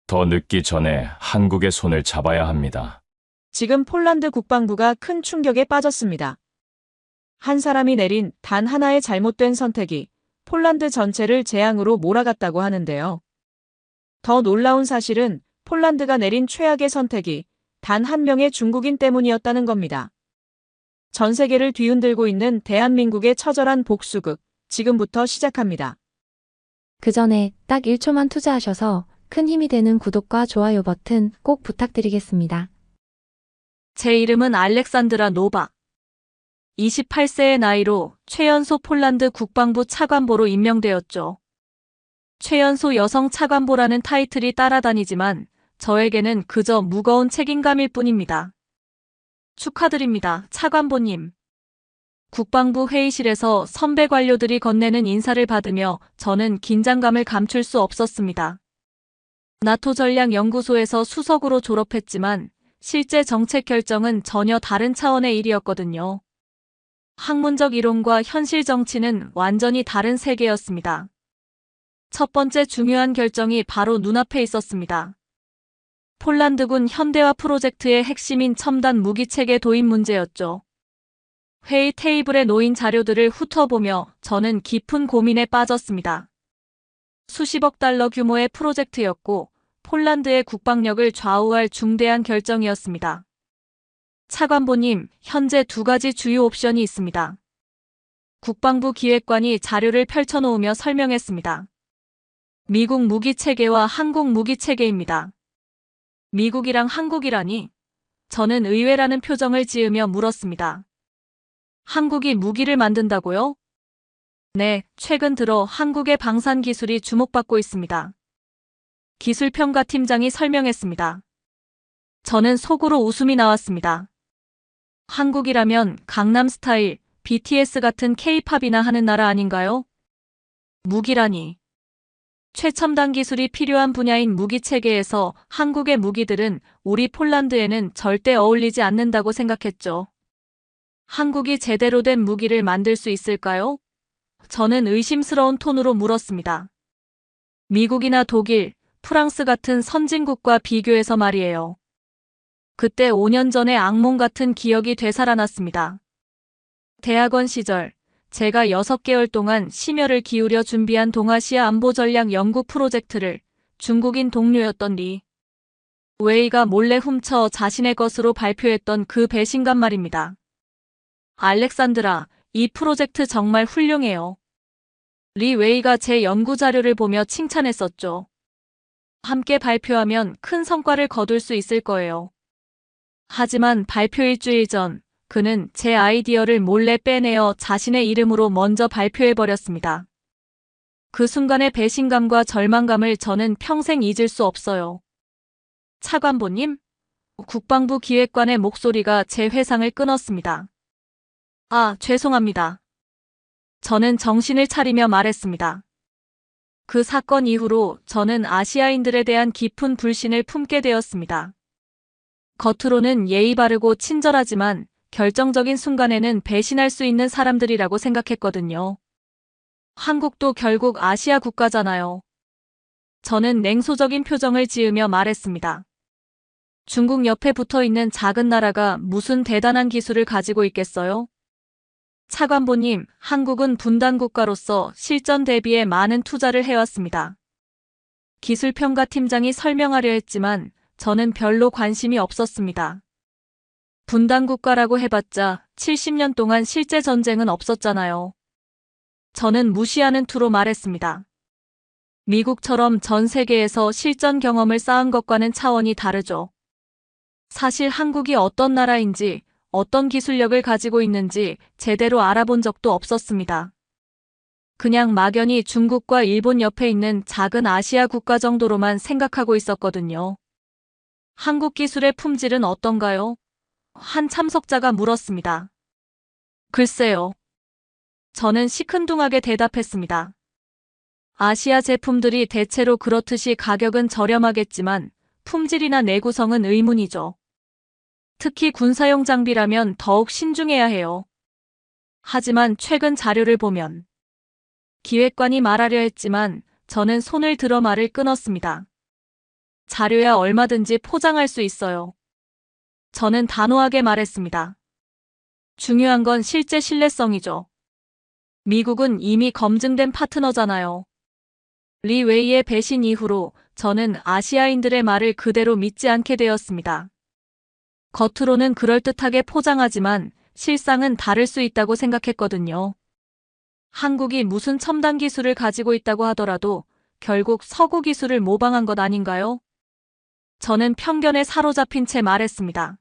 더 늦기 전에 한국의 손을 잡아야 합니다. 지금 폴란드 국방부가 큰 충격에 빠졌습니다. 한 사람이 내린 단 하나의 잘못된 선택이 폴란드 전체를 재앙으로 몰아갔다고 하는데요. 더 놀라운 사실은 폴란드가 내린 최악의 선택이 단 한 명의 중국인 때문이었다는 겁니다. 전 세계를 뒤흔들고 있는 대한민국의 처절한 복수극, 지금부터 시작합니다. 그 전에 딱 1초만 투자하셔서 큰 힘이 되는 구독과 좋아요 버튼 꼭 부탁드리겠습니다. 제 이름은 알렉산드라 노바. 28세의 나이로 최연소 폴란드 국방부 차관보로 임명되었죠. 최연소 여성 차관보라는 타이틀이 따라다니지만 저에게는 그저 무거운 책임감일 뿐입니다. 축하드립니다, 차관보님. 국방부 회의실에서 선배 관료들이 건네는 인사를 받으며 저는 긴장감을 감출 수 없었습니다. 나토 전략연구소에서 수석으로 졸업했지만 실제 정책 결정은 전혀 다른 차원의 일이었거든요. 학문적 이론과 현실 정치는 완전히 다른 세계였습니다. 첫 번째 중요한 결정이 바로 눈앞에 있었습니다. 폴란드군 현대화 프로젝트의 핵심인 첨단 무기체계 도입 문제였죠. 회의 테이블에 놓인 자료들을 훑어보며 저는 깊은 고민에 빠졌습니다. 수십억 달러 규모의 프로젝트였고 폴란드의 국방력을 좌우할 중대한 결정이었습니다. 차관보님, 현재 두 가지 주요 옵션이 있습니다. 국방부 기획관이 자료를 펼쳐놓으며 설명했습니다. 미국 무기체계와 한국 무기체계입니다. 미국이랑 한국이라니? 저는 의외라는 표정을 지으며 물었습니다. 한국이 무기를 만든다고요? 네, 최근 들어 한국의 방산 기술이 주목받고 있습니다. 기술평가팀장이 설명했습니다. 저는 속으로 웃음이 나왔습니다. 한국이라면 강남스타일, BTS 같은 K-팝이나 하는 나라 아닌가요? 무기라니. 최첨단 기술이 필요한 분야인 무기체계에서 한국의 무기들은 우리 폴란드에는 절대 어울리지 않는다고 생각했죠. 한국이 제대로 된 무기를 만들 수 있을까요? 저는 의심스러운 톤으로 물었습니다. 미국이나 독일, 프랑스 같은 선진국과 비교해서 말이에요. 그때 5년 전의 악몽 같은 기억이 되살아났습니다. 대학원 시절, 제가 6개월 동안 심혈을 기울여 준비한 동아시아 안보전략 연구 프로젝트를 중국인 동료였던 리 웨이가 몰래 훔쳐 자신의 것으로 발표했던 그 배신감 말입니다. 알렉산드라, 이 프로젝트 정말 훌륭해요. 리 웨이가 제 연구 자료를 보며 칭찬했었죠. 함께 발표하면 큰 성과를 거둘 수 있을 거예요. 하지만 발표 일주일 전, 그는 제 아이디어를 몰래 빼내어 자신의 이름으로 먼저 발표해버렸습니다. 그 순간의 배신감과 절망감을 저는 평생 잊을 수 없어요. 차관보님? 국방부 기획관의 목소리가 제 회상을 끊었습니다. 아, 죄송합니다. 저는 정신을 차리며 말했습니다. 그 사건 이후로 저는 아시아인들에 대한 깊은 불신을 품게 되었습니다. 겉으로는 예의 바르고 친절하지만 결정적인 순간에는 배신할 수 있는 사람들이라고 생각했거든요. 한국도 결국 아시아 국가잖아요. 저는 냉소적인 표정을 지으며 말했습니다. 중국 옆에 붙어 있는 작은 나라가 무슨 대단한 기술을 가지고 있겠어요? 차관보님, 한국은 분단 국가로서 실전 대비에 많은 투자를 해왔습니다. 기술평가팀장이 설명하려 했지만 저는 별로 관심이 없었습니다. 분단 국가라고 해봤자 70년 동안 실제 전쟁은 없었잖아요. 저는 무시하는 투로 말했습니다. 미국처럼 전 세계에서 실전 경험을 쌓은 것과는 차원이 다르죠. 사실 한국이 어떤 나라인지, 어떤 기술력을 가지고 있는지 제대로 알아본 적도 없었습니다. 그냥 막연히 중국과 일본 옆에 있는 작은 아시아 국가 정도로만 생각하고 있었거든요. 한국 기술의 품질은 어떤가요? 한 참석자가 물었습니다. 글쎄요. 저는 시큰둥하게 대답했습니다. 아시아 제품들이 대체로 그렇듯이 가격은 저렴하겠지만 품질이나 내구성은 의문이죠. 특히 군사용 장비라면 더욱 신중해야 해요. 하지만 최근 자료를 보면 기획관이 말하려 했지만 저는 손을 들어 말을 끊었습니다. 자료야 얼마든지 포장할 수 있어요. 저는 단호하게 말했습니다. 중요한 건 실제 신뢰성이죠. 미국은 이미 검증된 파트너잖아요. 리 웨이의 배신 이후로 저는 아시아인들의 말을 그대로 믿지 않게 되었습니다. 겉으로는 그럴듯하게 포장하지만 실상은 다를 수 있다고 생각했거든요. 한국이 무슨 첨단 기술을 가지고 있다고 하더라도 결국 서구 기술을 모방한 것 아닌가요? 저는 편견에 사로잡힌 채 말했습니다.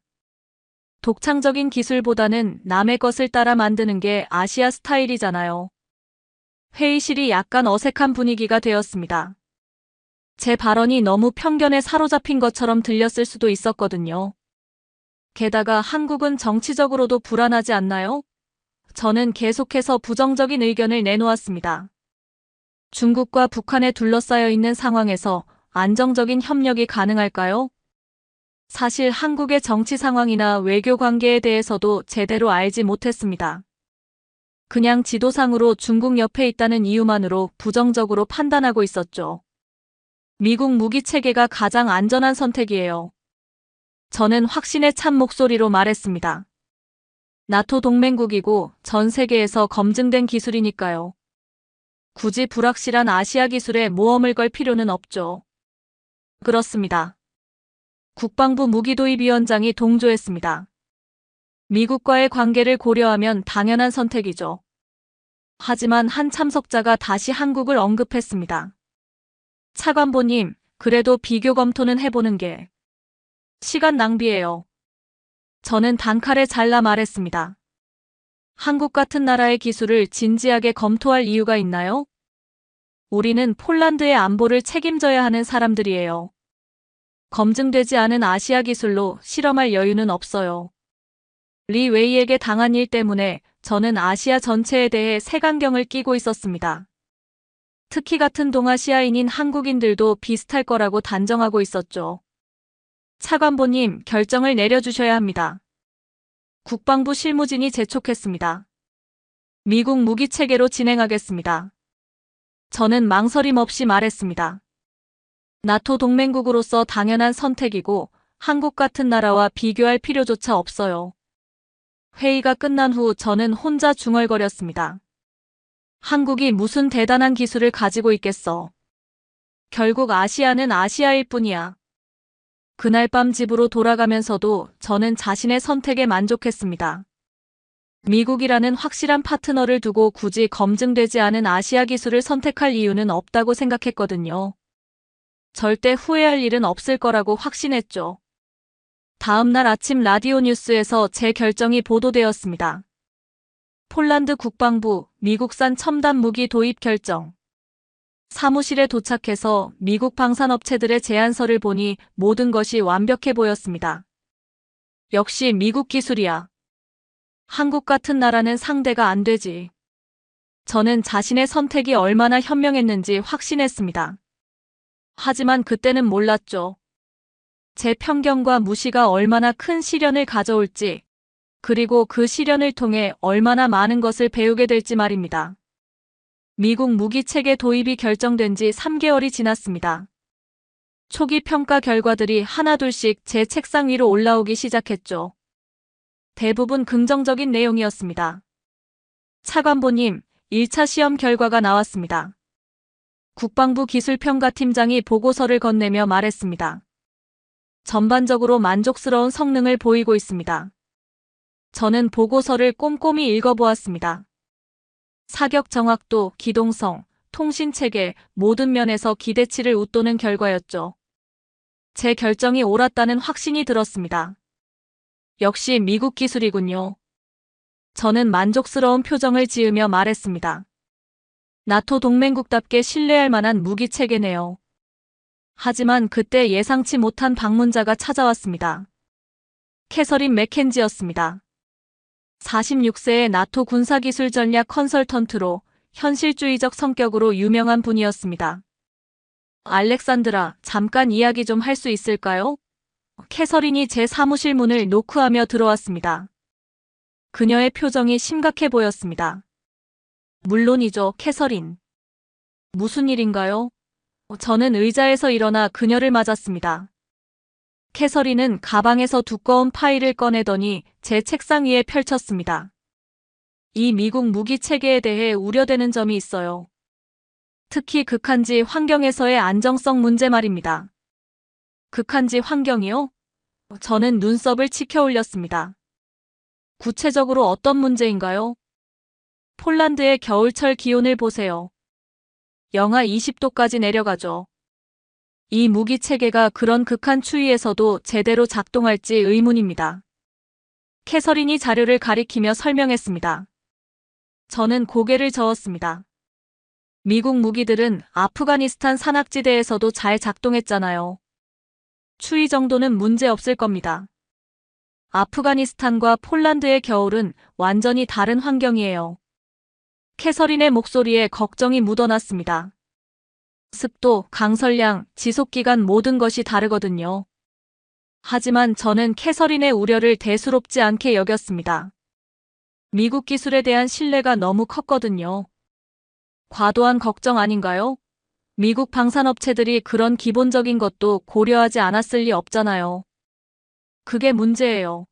독창적인 기술보다는 남의 것을 따라 만드는 게 아시아 스타일이잖아요. 회의실이 약간 어색한 분위기가 되었습니다. 제 발언이 너무 편견에 사로잡힌 것처럼 들렸을 수도 있었거든요. 게다가 한국은 정치적으로도 불안하지 않나요? 저는 계속해서 부정적인 의견을 내놓았습니다. 중국과 북한에 둘러싸여 있는 상황에서 안정적인 협력이 가능할까요? 사실 한국의 정치 상황이나 외교 관계에 대해서도 제대로 알지 못했습니다. 그냥 지도상으로 중국 옆에 있다는 이유만으로 부정적으로 판단하고 있었죠. 미국 무기 체계가 가장 안전한 선택이에요. 저는 확신에 찬 목소리로 말했습니다. 나토 동맹국이고 전 세계에서 검증된 기술이니까요. 굳이 불확실한 아시아 기술에 모험을 걸 필요는 없죠. 그렇습니다. 국방부 무기도입위원장이 동조했습니다. 미국과의 관계를 고려하면 당연한 선택이죠. 하지만 한 참석자가 다시 한국을 언급했습니다. 차관보님, 그래도 비교 검토는 해보는 게 시간 낭비예요. 저는 단칼에 잘라 말했습니다. 한국 같은 나라의 기술을 진지하게 검토할 이유가 있나요? 우리는 폴란드의 안보를 책임져야 하는 사람들이에요. 검증되지 않은 아시아 기술로 실험할 여유는 없어요. 리 웨이에게 당한 일 때문에 저는 아시아 전체에 대해 색안경을 끼고 있었습니다. 특히 같은 동아시아인인 한국인들도 비슷할 거라고 단정하고 있었죠. 차관보님, 결정을 내려주셔야 합니다. 국방부 실무진이 재촉했습니다. 미국 무기 체계로 진행하겠습니다. 저는 망설임 없이 말했습니다. 나토 동맹국으로서 당연한 선택이고 한국 같은 나라와 비교할 필요조차 없어요. 회의가 끝난 후 저는 혼자 중얼거렸습니다. 한국이 무슨 대단한 기술을 가지고 있겠어. 결국 아시아는 아시아일 뿐이야. 그날 밤 집으로 돌아가면서도 저는 자신의 선택에 만족했습니다. 미국이라는 확실한 파트너를 두고 굳이 검증되지 않은 아시아 기술을 선택할 이유는 없다고 생각했거든요. 절대 후회할 일은 없을 거라고 확신했죠. 다음 날 아침 라디오 뉴스에서 제 결정이 보도되었습니다. 폴란드 국방부 미국산 첨단 무기 도입 결정. 사무실에 도착해서 미국 방산업체들의 제안서를 보니 모든 것이 완벽해 보였습니다. 역시 미국 기술이야. 한국 같은 나라는 상대가 안 되지. 저는 자신의 선택이 얼마나 현명했는지 확신했습니다. 하지만 그때는 몰랐죠. 제 편견과 무시가 얼마나 큰 시련을 가져올지, 그리고 그 시련을 통해 얼마나 많은 것을 배우게 될지 말입니다. 미국 무기 체계 도입이 결정된 지 3개월이 지났습니다. 초기 평가 결과들이 하나둘씩 제 책상 위로 올라오기 시작했죠. 대부분 긍정적인 내용이었습니다. 차관보님, 1차 시험 결과가 나왔습니다. 국방부 기술평가팀장이 보고서를 건네며 말했습니다. 전반적으로 만족스러운 성능을 보이고 있습니다. 저는 보고서를 꼼꼼히 읽어보았습니다. 사격 정확도, 기동성, 통신체계 모든 면에서 기대치를 웃도는 결과였죠. 제 결정이 옳았다는 확신이 들었습니다. 역시 미국 기술이군요. 저는 만족스러운 표정을 지으며 말했습니다. 나토 동맹국답게 신뢰할 만한 무기 체계네요. 하지만 그때 예상치 못한 방문자가 찾아왔습니다. 캐서린 맥켄지였습니다. 46세의 나토 군사기술 전략 컨설턴트로 현실주의적 성격으로 유명한 분이었습니다. 알렉산드라, 잠깐 이야기 좀 할 수 있을까요? 캐서린이 제 사무실 문을 노크하며 들어왔습니다. 그녀의 표정이 심각해 보였습니다. 물론이죠, 캐서린. 무슨 일인가요? 저는 의자에서 일어나 그녀를 맞았습니다. 캐서린은 가방에서 두꺼운 파일을 꺼내더니 제 책상 위에 펼쳤습니다. 이 미국 무기 체계에 대해 우려되는 점이 있어요. 특히 극한지 환경에서의 안정성 문제 말입니다. 극한지 환경이요? 저는 눈썹을 치켜 올렸습니다. 구체적으로 어떤 문제인가요? 폴란드의 겨울철 기온을 보세요. 영하 20도까지 내려가죠. 이 무기 체계가 그런 극한 추위에서도 제대로 작동할지 의문입니다. 캐서린이 자료를 가리키며 설명했습니다. 저는 고개를 저었습니다. 미국 무기들은 아프가니스탄 산악지대에서도 잘 작동했잖아요. 추위 정도는 문제 없을 겁니다. 아프가니스탄과 폴란드의 겨울은 완전히 다른 환경이에요. 캐서린의 목소리에 걱정이 묻어났습니다. 습도, 강설량, 지속기간 모든 것이 다르거든요. 하지만 저는 캐서린의 우려를 대수롭지 않게 여겼습니다. 미국 기술에 대한 신뢰가 너무 컸거든요. 과도한 걱정 아닌가요? 미국 방산업체들이 그런 기본적인 것도 고려하지 않았을 리 없잖아요. 그게 문제예요.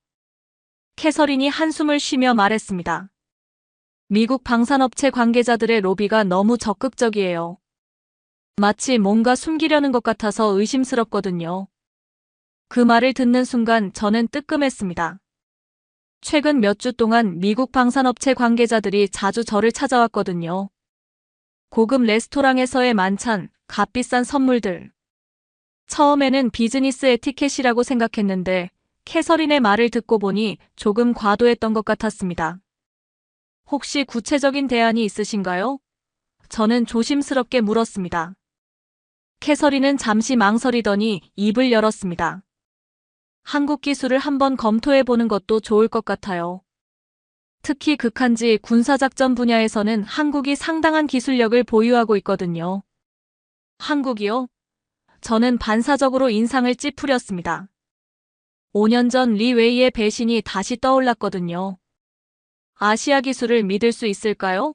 캐서린이 한숨을 쉬며 말했습니다. 미국 방산업체 관계자들의 로비가 너무 적극적이에요. 마치 뭔가 숨기려는 것 같아서 의심스럽거든요. 그 말을 듣는 순간 저는 뜨끔했습니다. 최근 몇 주 동안 미국 방산업체 관계자들이 자주 저를 찾아왔거든요. 고급 레스토랑에서의 만찬, 값비싼 선물들. 처음에는 비즈니스 에티켓이라고 생각했는데 캐서린의 말을 듣고 보니 조금 과도했던 것 같았습니다. 혹시 구체적인 대안이 있으신가요? 저는 조심스럽게 물었습니다. 캐서린은 잠시 망설이더니 입을 열었습니다. 한국 기술을 한번 검토해보는 것도 좋을 것 같아요. 특히 극한지 군사작전 분야에서는 한국이 상당한 기술력을 보유하고 있거든요. 한국이요? 저는 반사적으로 인상을 찌푸렸습니다. 5년 전 리 웨이의 배신이 다시 떠올랐거든요. 아시아 기술을 믿을 수 있을까요?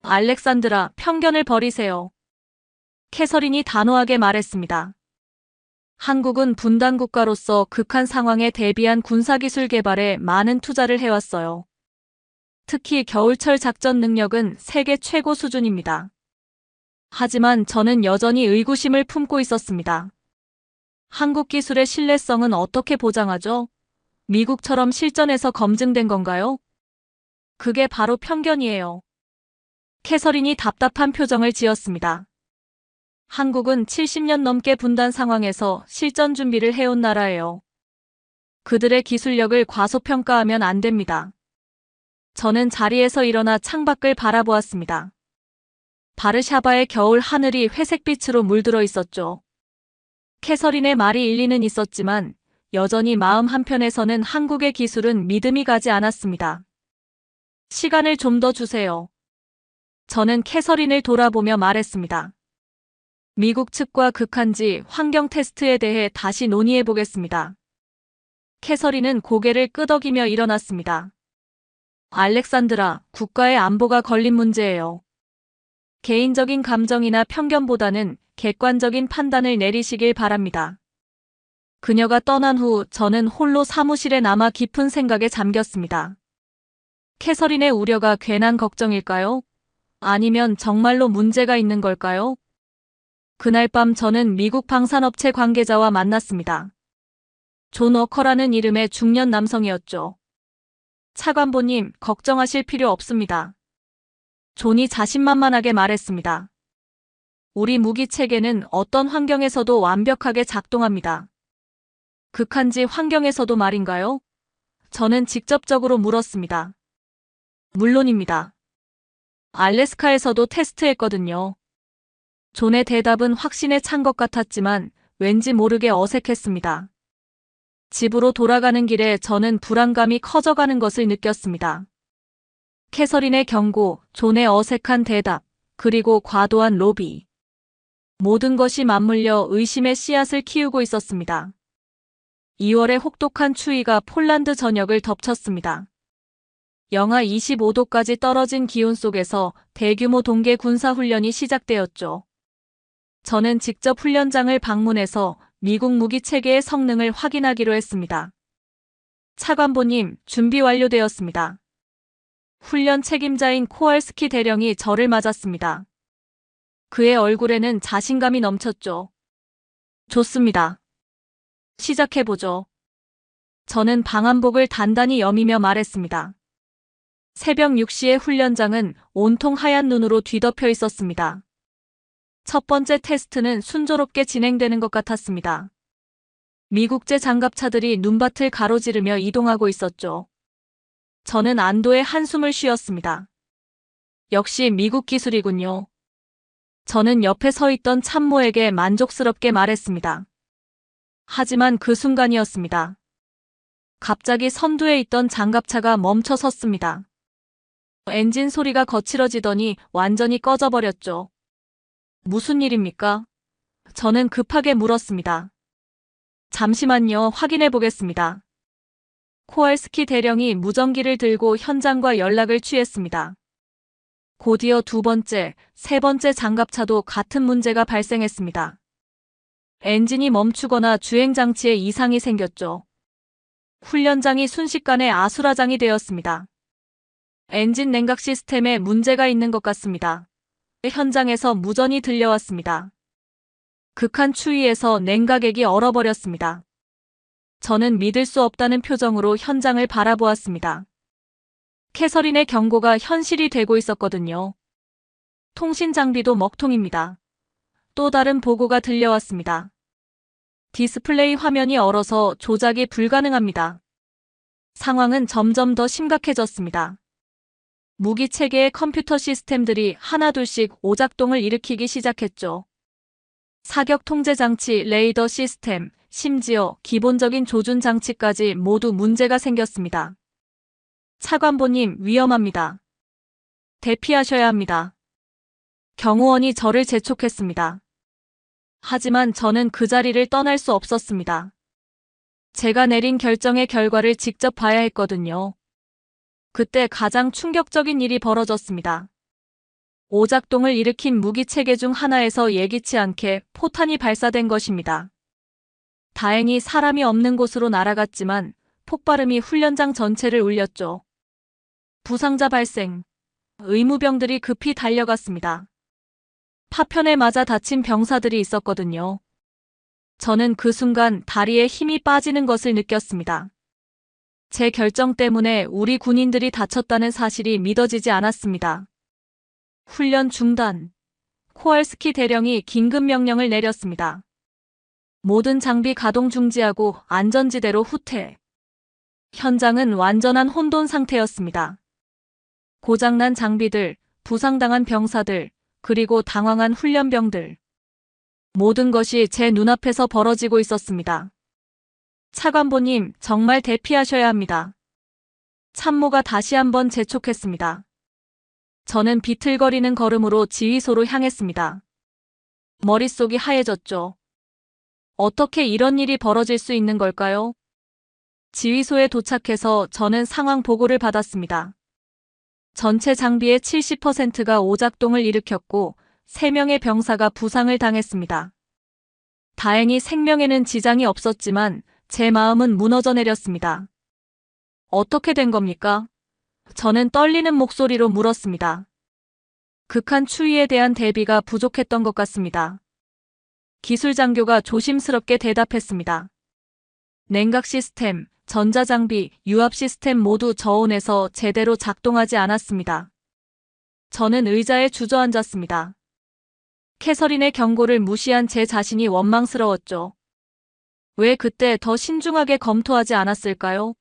알렉산드라, 편견을 버리세요. 캐서린이 단호하게 말했습니다. 한국은 분단 국가로서 극한 상황에 대비한 군사기술 개발에 많은 투자를 해왔어요. 특히 겨울철 작전 능력은 세계 최고 수준입니다. 하지만 저는 여전히 의구심을 품고 있었습니다. 한국 기술의 신뢰성은 어떻게 보장하죠? 미국처럼 실전에서 검증된 건가요? 그게 바로 편견이에요. 캐서린이 답답한 표정을 지었습니다. 한국은 70년 넘게 분단 상황에서 실전 준비를 해온 나라예요. 그들의 기술력을 과소평가하면 안 됩니다. 저는 자리에서 일어나 창밖을 바라보았습니다. 바르샤바의 겨울 하늘이 회색빛으로 물들어 있었죠. 캐서린의 말이 일리는 있었지만 여전히 마음 한편에서는 한국의 기술은 믿음이 가지 않았습니다. 시간을 좀 더 주세요. 저는 캐서린을 돌아보며 말했습니다. 미국 측과 극한지 환경 테스트에 대해 다시 논의해 보겠습니다. 캐서린은 고개를 끄덕이며 일어났습니다. 알렉산드라, 국가의 안보가 걸린 문제예요. 개인적인 감정이나 편견보다는 객관적인 판단을 내리시길 바랍니다. 그녀가 떠난 후 저는 홀로 사무실에 남아 깊은 생각에 잠겼습니다. 캐서린의 우려가 괜한 걱정일까요? 아니면 정말로 문제가 있는 걸까요? 그날 밤 저는 미국 방산업체 관계자와 만났습니다. 존 워커라는 이름의 중년 남성이었죠. 차관보님, 걱정하실 필요 없습니다. 존이 자신만만하게 말했습니다. 우리 무기 체계는 어떤 환경에서도 완벽하게 작동합니다. 극한지 환경에서도 말인가요? 저는 직접적으로 물었습니다. 물론입니다. 알래스카에서도 테스트했거든요. 존의 대답은 확신에 찬 것 같았지만 왠지 모르게 어색했습니다. 집으로 돌아가는 길에 저는 불안감이 커져가는 것을 느꼈습니다. 캐서린의 경고, 존의 어색한 대답, 그리고 과도한 로비. 모든 것이 맞물려 의심의 씨앗을 키우고 있었습니다. 2월의 혹독한 추위가 폴란드 전역을 덮쳤습니다. 영하 25도까지 떨어진 기온 속에서 대규모 동계 군사훈련이 시작되었죠. 저는 직접 훈련장을 방문해서 미국 무기 체계의 성능을 확인하기로 했습니다. 차관보님, 준비 완료되었습니다. 훈련 책임자인 코왈스키 대령이 저를 맞았습니다. 그의 얼굴에는 자신감이 넘쳤죠. 좋습니다. 시작해보죠. 저는 방한복을 단단히 여미며 말했습니다. 새벽 6시의 훈련장은 온통 하얀 눈으로 뒤덮여 있었습니다. 첫 번째 테스트는 순조롭게 진행되는 것 같았습니다. 미국제 장갑차들이 눈밭을 가로지르며 이동하고 있었죠. 저는 안도의 한숨을 쉬었습니다. 역시 미국 기술이군요. 저는 옆에 서 있던 참모에게 만족스럽게 말했습니다. 하지만 그 순간이었습니다. 갑자기 선두에 있던 장갑차가 멈춰 섰습니다. 엔진 소리가 거칠어지더니 완전히 꺼져버렸죠. 무슨 일입니까? 저는 급하게 물었습니다. 잠시만요, 확인해 보겠습니다. 코왈스키 대령이 무전기를 들고 현장과 연락을 취했습니다. 곧이어 두 번째, 세 번째 장갑차도 같은 문제가 발생했습니다. 엔진이 멈추거나 주행장치에 이상이 생겼죠. 훈련장이 순식간에 아수라장이 되었습니다. 엔진 냉각 시스템에 문제가 있는 것 같습니다. 현장에서 무전이 들려왔습니다. 극한 추위에서 냉각액이 얼어버렸습니다. 저는 믿을 수 없다는 표정으로 현장을 바라보았습니다. 캐서린의 경고가 현실이 되고 있었거든요. 통신 장비도 먹통입니다. 또 다른 보고가 들려왔습니다. 디스플레이 화면이 얼어서 조작이 불가능합니다. 상황은 점점 더 심각해졌습니다. 무기 체계의 컴퓨터 시스템들이 하나둘씩 오작동을 일으키기 시작했죠. 사격 통제 장치, 레이더 시스템, 심지어 기본적인 조준 장치까지 모두 문제가 생겼습니다. 차관보님, 위험합니다. 대피하셔야 합니다. 경호원이 저를 재촉했습니다. 하지만 저는 그 자리를 떠날 수 없었습니다. 제가 내린 결정의 결과를 직접 봐야 했거든요. 그때 가장 충격적인 일이 벌어졌습니다. 오작동을 일으킨 무기 체계 중 하나에서 예기치 않게 포탄이 발사된 것입니다. 다행히 사람이 없는 곳으로 날아갔지만 폭발음이 훈련장 전체를 울렸죠. 부상자 발생. 의무병들이 급히 달려갔습니다. 파편에 맞아 다친 병사들이 있었거든요. 저는 그 순간 다리에 힘이 빠지는 것을 느꼈습니다. 제 결정 때문에 우리 군인들이 다쳤다는 사실이 믿어지지 않았습니다. 훈련 중단. 코왈스키 대령이 긴급 명령을 내렸습니다. 모든 장비 가동 중지하고 안전지대로 후퇴. 현장은 완전한 혼돈 상태였습니다. 고장난 장비들, 부상당한 병사들, 그리고 당황한 훈련병들. 모든 것이 제 눈앞에서 벌어지고 있었습니다. 차관보님, 정말 대피하셔야 합니다. 참모가 다시 한번 재촉했습니다. 저는 비틀거리는 걸음으로 지휘소로 향했습니다. 머릿속이 하얘졌죠. 어떻게 이런 일이 벌어질 수 있는 걸까요? 지휘소에 도착해서 저는 상황 보고를 받았습니다. 전체 장비의 70%가 오작동을 일으켰고 3명의 병사가 부상을 당했습니다. 다행히 생명에는 지장이 없었지만 제 마음은 무너져 내렸습니다. 어떻게 된 겁니까? 저는 떨리는 목소리로 물었습니다. 극한 추위에 대한 대비가 부족했던 것 같습니다. 기술 장교가 조심스럽게 대답했습니다. 냉각 시스템, 전자장비, 유압 시스템 모두 저온에서 제대로 작동하지 않았습니다. 저는 의자에 주저앉았습니다. 캐서린의 경고를 무시한 제 자신이 원망스러웠죠. 왜 그때 더 신중하게 검토하지 않았을까요?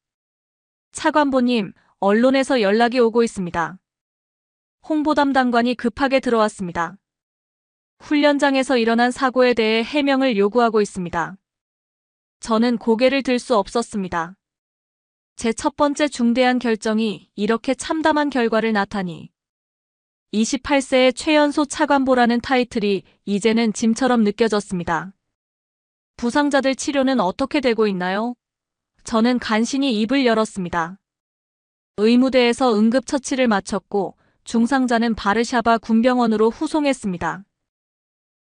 차관보님, 언론에서 연락이 오고 있습니다. 홍보 담당관이 급하게 들어왔습니다. 훈련장에서 일어난 사고에 대해 해명을 요구하고 있습니다. 저는 고개를 들 수 없었습니다. 제 첫 번째 중대한 결정이 이렇게 참담한 결과를 낳다니. 28세의 최연소 차관보라는 타이틀이 이제는 짐처럼 느껴졌습니다. 부상자들 치료는 어떻게 되고 있나요? 저는 간신히 입을 열었습니다. 의무대에서 응급처치를 마쳤고 중상자는 바르샤바 군병원으로 후송했습니다.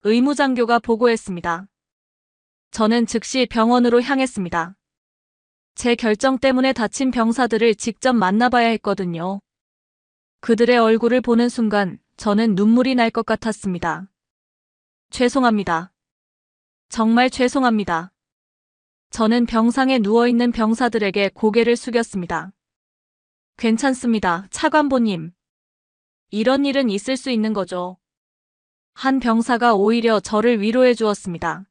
의무장교가 보고했습니다. 저는 즉시 병원으로 향했습니다. 제 결정 때문에 다친 병사들을 직접 만나봐야 했거든요. 그들의 얼굴을 보는 순간 저는 눈물이 날 것 같았습니다. 죄송합니다. 정말 죄송합니다. 저는 병상에 누워있는 병사들에게 고개를 숙였습니다. 괜찮습니다, 차관보님. 이런 일은 있을 수 있는 거죠. 한 병사가 오히려 저를 위로해 주었습니다.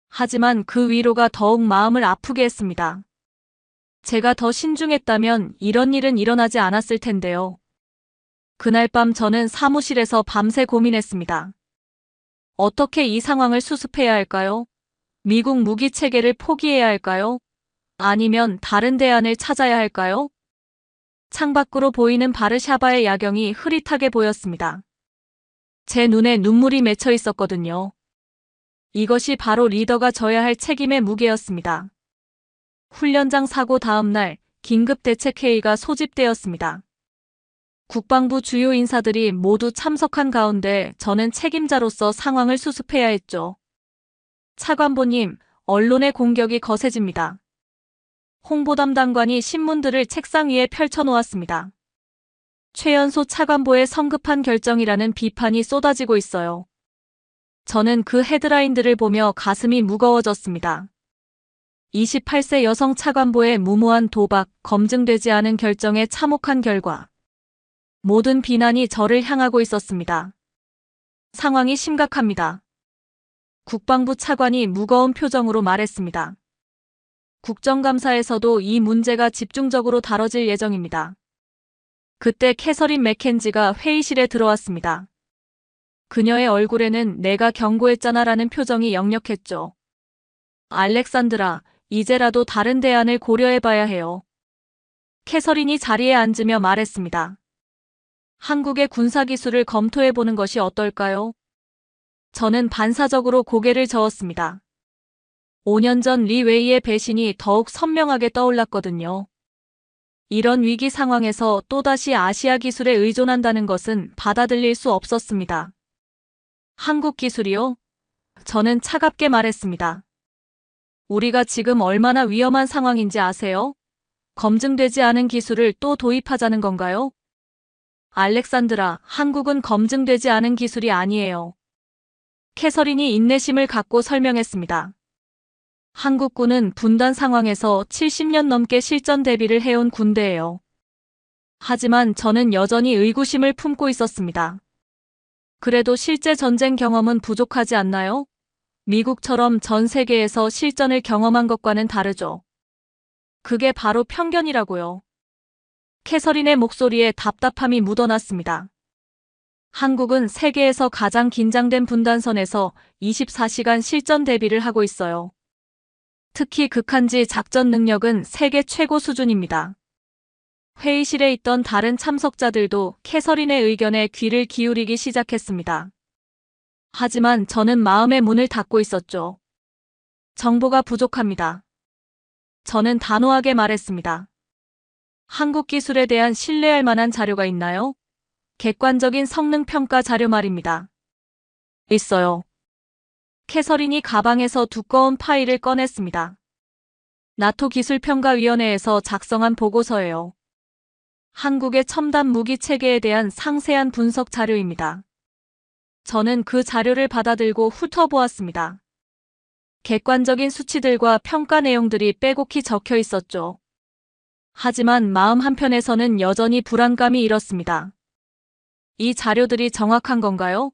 하지만 그 위로가 더욱 마음을 아프게 했습니다. 제가 더 신중했다면 이런 일은 일어나지 않았을 텐데요. 그날 밤 저는 사무실에서 밤새 고민했습니다. 어떻게 이 상황을 수습해야 할까요? 미국 무기 체계를 포기해야 할까요? 아니면 다른 대안을 찾아야 할까요? 창밖으로 보이는 바르샤바의 야경이 흐릿하게 보였습니다. 제 눈에 눈물이 맺혀 있었거든요. 이것이 바로 리더가 져야 할 책임의 무게였습니다. 훈련장 사고 다음 날 긴급대책회의가 소집되었습니다. 국방부 주요 인사들이 모두 참석한 가운데 저는 책임자로서 상황을 수습해야 했죠. 차관보님, 언론의 공격이 거세집니다. 홍보담당관이 신문들을 책상 위에 펼쳐놓았습니다. 최연소 차관보의 성급한 결정이라는 비판이 쏟아지고 있어요. 저는 그 헤드라인들을 보며 가슴이 무거워졌습니다. 28세 여성 차관보의 무모한 도박, 검증되지 않은 결정에 참혹한 결과. 모든 비난이 저를 향하고 있었습니다. 상황이 심각합니다. 국방부 차관이 무거운 표정으로 말했습니다. 국정감사에서도 이 문제가 집중적으로 다뤄질 예정입니다. 그때 캐서린 맥켄지가 회의실에 들어왔습니다. 그녀의 얼굴에는 내가 경고했잖아라는 표정이 역력했죠. 알렉산드라, 이제라도 다른 대안을 고려해봐야 해요. 캐서린이 자리에 앉으며 말했습니다. 한국의 군사기술을 검토해보는 것이 어떨까요? 저는 반사적으로 고개를 저었습니다. 5년 전 리 웨이의 배신이 더욱 선명하게 떠올랐거든요. 이런 위기 상황에서 또다시 아시아 기술에 의존한다는 것은 받아들일 수 없었습니다. 한국 기술이요? 저는 차갑게 말했습니다. 우리가 지금 얼마나 위험한 상황인지 아세요? 검증되지 않은 기술을 또 도입하자는 건가요? 알렉산드라, 한국은 검증되지 않은 기술이 아니에요. 캐서린이 인내심을 갖고 설명했습니다. 한국군은 분단 상황에서 70년 넘게 실전 대비를 해온 군대예요. 하지만 저는 여전히 의구심을 품고 있었습니다. 그래도 실제 전쟁 경험은 부족하지 않나요? 미국처럼 전 세계에서 실전을 경험한 것과는 다르죠. 그게 바로 편견이라고요. 캐서린의 목소리에 답답함이 묻어났습니다. 한국은 세계에서 가장 긴장된 분단선에서 24시간 실전 대비를 하고 있어요. 특히 극한지 작전 능력은 세계 최고 수준입니다. 회의실에 있던 다른 참석자들도 캐서린의 의견에 귀를 기울이기 시작했습니다. 하지만 저는 마음의 문을 닫고 있었죠. 정보가 부족합니다. 저는 단호하게 말했습니다. 한국 기술에 대한 신뢰할 만한 자료가 있나요? 객관적인 성능 평가 자료 말입니다. 있어요. 캐서린이 가방에서 두꺼운 파일을 꺼냈습니다. 나토 기술평가위원회에서 작성한 보고서예요. 한국의 첨단 무기 체계에 대한 상세한 분석 자료입니다. 저는 그 자료를 받아들고 훑어보았습니다. 객관적인 수치들과 평가 내용들이 빼곡히 적혀 있었죠. 하지만 마음 한편에서는 여전히 불안감이 일었습니다. 이 자료들이 정확한 건가요?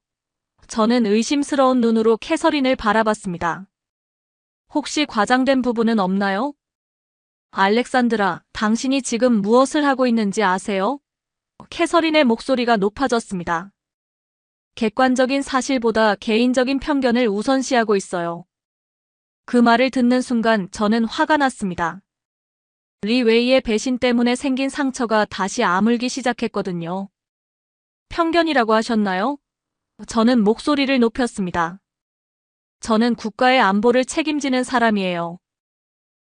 저는 의심스러운 눈으로 캐서린을 바라봤습니다. 혹시 과장된 부분은 없나요? 알렉산드라, 당신이 지금 무엇을 하고 있는지 아세요? 캐서린의 목소리가 높아졌습니다. 객관적인 사실보다 개인적인 편견을 우선시하고 있어요. 그 말을 듣는 순간 저는 화가 났습니다. 리 웨이의 배신 때문에 생긴 상처가 다시 아물기 시작했거든요. 편견이라고 하셨나요? 저는 목소리를 높였습니다. 저는 국가의 안보를 책임지는 사람이에요.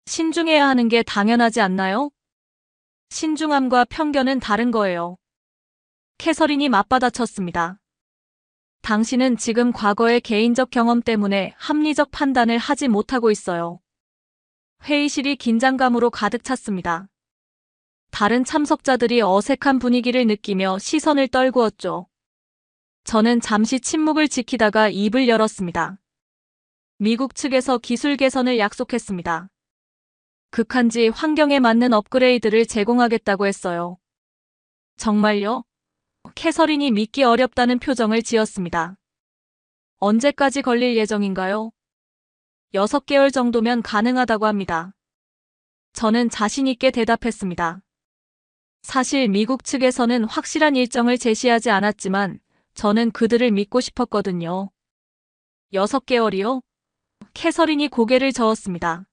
신중해야 하는 게 당연하지 않나요? 신중함과 편견은 다른 거예요. 캐서린이 맞받아쳤습니다. 당신은 지금 과거의 개인적 경험 때문에 합리적 판단을 하지 못하고 있어요. 회의실이 긴장감으로 가득 찼습니다. 다른 참석자들이 어색한 분위기를 느끼며 시선을 떨구었죠. 저는 잠시 침묵을 지키다가 입을 열었습니다. 미국 측에서 기술 개선을 약속했습니다. 극한지 환경에 맞는 업그레이드를 제공하겠다고 했어요. 정말요? 캐서린이 믿기 어렵다는 표정을 지었습니다. 언제까지 걸릴 예정인가요? 6개월 정도면 가능하다고 합니다. 저는 자신 있게 대답했습니다. 사실 미국 측에서는 확실한 일정을 제시하지 않았지만 저는 그들을 믿고 싶었거든요. 6개월이요? 캐서린이 고개를 저었습니다.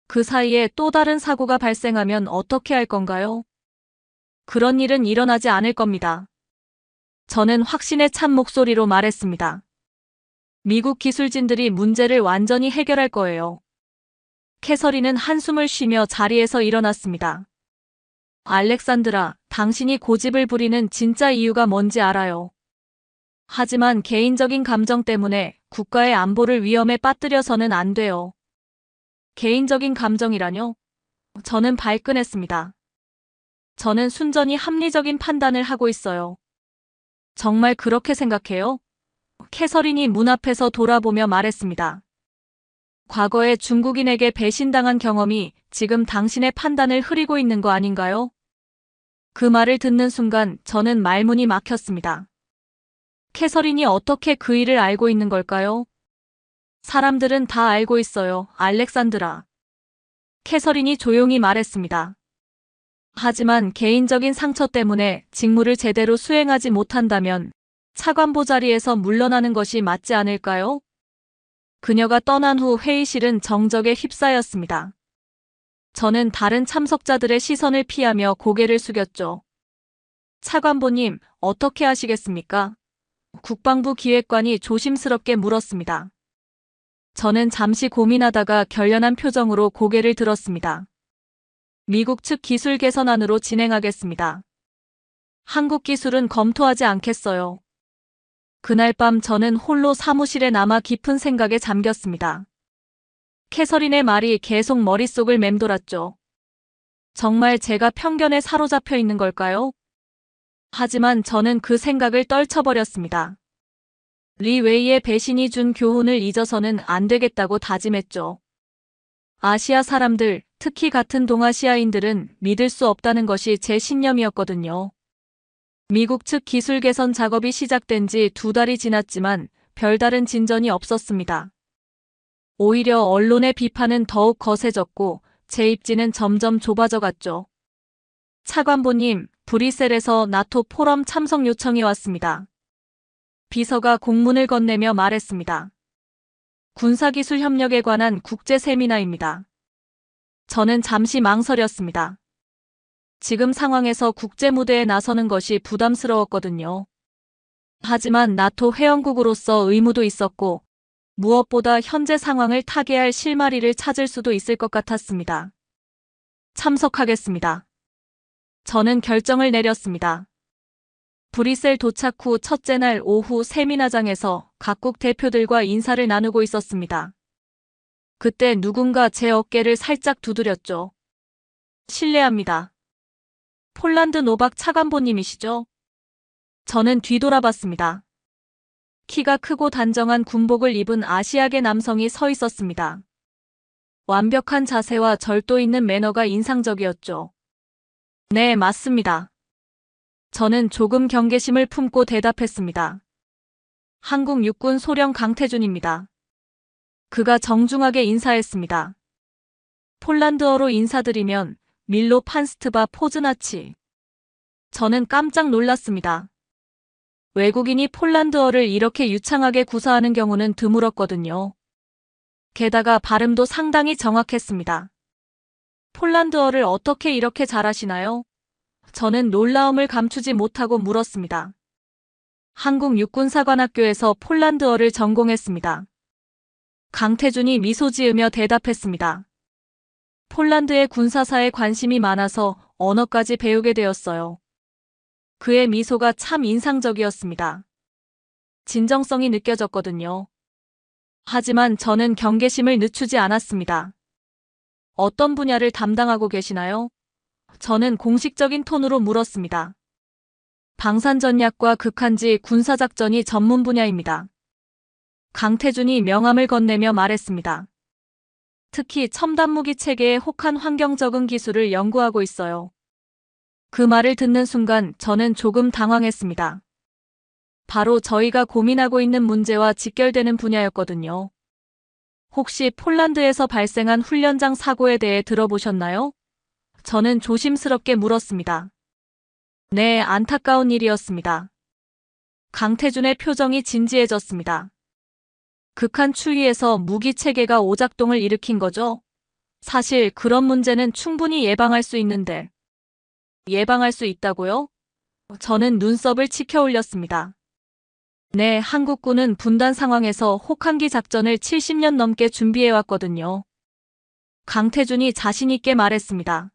그 사이에 또 다른 사고가 발생하면 어떻게 할 건가요? 그런 일은 일어나지 않을 겁니다. 저는 확신에 찬 목소리로 말했습니다. 미국 기술진들이 문제를 완전히 해결할 거예요. 캐서린은 한숨을 쉬며 자리에서 일어났습니다. 알렉산드라, 당신이 고집을 부리는 진짜 이유가 뭔지 알아요. 하지만 개인적인 감정 때문에 국가의 안보를 위험에 빠뜨려서는 안 돼요. 개인적인 감정이라뇨? 저는 발끈했습니다. 저는 순전히 합리적인 판단을 하고 있어요. 정말 그렇게 생각해요? 캐서린이 문 앞에서 돌아보며 말했습니다. 과거에 중국인에게 배신당한 경험이 지금 당신의 판단을 흐리고 있는 거 아닌가요? 그 말을 듣는 순간 저는 말문이 막혔습니다. 캐서린이 어떻게 그 일을 알고 있는 걸까요? 사람들은 다 알고 있어요, 알렉산드라. 캐서린이 조용히 말했습니다. 하지만 개인적인 상처 때문에 직무를 제대로 수행하지 못한다면 차관보 자리에서 물러나는 것이 맞지 않을까요? 그녀가 떠난 후 회의실은 정적에 휩싸였습니다. 저는 다른 참석자들의 시선을 피하며 고개를 숙였죠. 차관보님, 어떻게 하시겠습니까? 국방부 기획관이 조심스럽게 물었습니다. 저는 잠시 고민하다가 결연한 표정으로 고개를 들었습니다. 미국 측 기술 개선안으로 진행하겠습니다. 한국 기술은 검토하지 않겠어요. 그날 밤 저는 홀로 사무실에 남아 깊은 생각에 잠겼습니다. 캐서린의 말이 계속 머릿속을 맴돌았죠. 정말 제가 편견에 사로잡혀 있는 걸까요? 하지만 저는 그 생각을 떨쳐버렸습니다. 리 웨이의 배신이 준 교훈을 잊어서는 안 되겠다고 다짐했죠. 아시아 사람들, 특히 같은 동아시아인들은 믿을 수 없다는 것이 제 신념이었거든요. 미국 측 기술 개선 작업이 시작된 지 2달이 지났지만 별다른 진전이 없었습니다. 오히려 언론의 비판은 더욱 거세졌고 제 입지는 점점 좁아져 갔죠. 차관보님, 브뤼셀에서 나토 포럼 참석 요청이 왔습니다. 비서가 공문을 건네며 말했습니다. 군사기술 협력에 관한 국제 세미나입니다. 저는 잠시 망설였습니다. 지금 상황에서 국제 무대에 나서는 것이 부담스러웠거든요. 하지만 나토 회원국으로서 의무도 있었고 무엇보다 현재 상황을 타개할 실마리를 찾을 수도 있을 것 같았습니다. 참석하겠습니다. 저는 결정을 내렸습니다. 브뤼셀 도착 후 첫째 날 오후 세미나장에서 각국 대표들과 인사를 나누고 있었습니다. 그때 누군가 제 어깨를 살짝 두드렸죠. 실례합니다. 폴란드 노박 차관보님이시죠? 저는 뒤돌아봤습니다. 키가 크고 단정한 군복을 입은 아시아계 남성이 서 있었습니다. 완벽한 자세와 절도 있는 매너가 인상적이었죠. 네, 맞습니다. 저는 조금 경계심을 품고 대답했습니다. 한국 육군 소령 강태준입니다. 그가 정중하게 인사했습니다. 폴란드어로 인사드리면 밀로 판스트바 포즈나치. 저는 깜짝 놀랐습니다. 외국인이 폴란드어를 이렇게 유창하게 구사하는 경우는 드물었거든요. 게다가 발음도 상당히 정확했습니다. 폴란드어를 어떻게 이렇게 잘하시나요? 저는 놀라움을 감추지 못하고 물었습니다. 한국 육군사관학교에서 폴란드어를 전공했습니다. 강태준이 미소 지으며 대답했습니다. 폴란드의 군사사에 관심이 많아서 언어까지 배우게 되었어요. 그의 미소가 참 인상적이었습니다. 진정성이 느껴졌거든요. 하지만 저는 경계심을 늦추지 않았습니다. 어떤 분야를 담당하고 계시나요? 저는 공식적인 톤으로 물었습니다. 방산전략과 극한지 군사작전이 전문 분야입니다. 강태준이 명함을 건네며 말했습니다. 특히 첨단무기 체계의 혹한 환경 적응 기술을 연구하고 있어요. 그 말을 듣는 순간 저는 조금 당황했습니다. 바로 저희가 고민하고 있는 문제와 직결되는 분야였거든요. 혹시 폴란드에서 발생한 훈련장 사고에 대해 들어보셨나요? 저는 조심스럽게 물었습니다. 네, 안타까운 일이었습니다. 강태준의 표정이 진지해졌습니다. 극한 추위에서 무기 체계가 오작동을 일으킨 거죠? 사실 그런 문제는 충분히 예방할 수 있는데. 예방할 수 있다고요? 저는 눈썹을 치켜 올렸습니다. 네, 한국군은 분단 상황에서 혹한기 작전을 70년 넘게 준비해왔거든요. 강태준이 자신있게 말했습니다.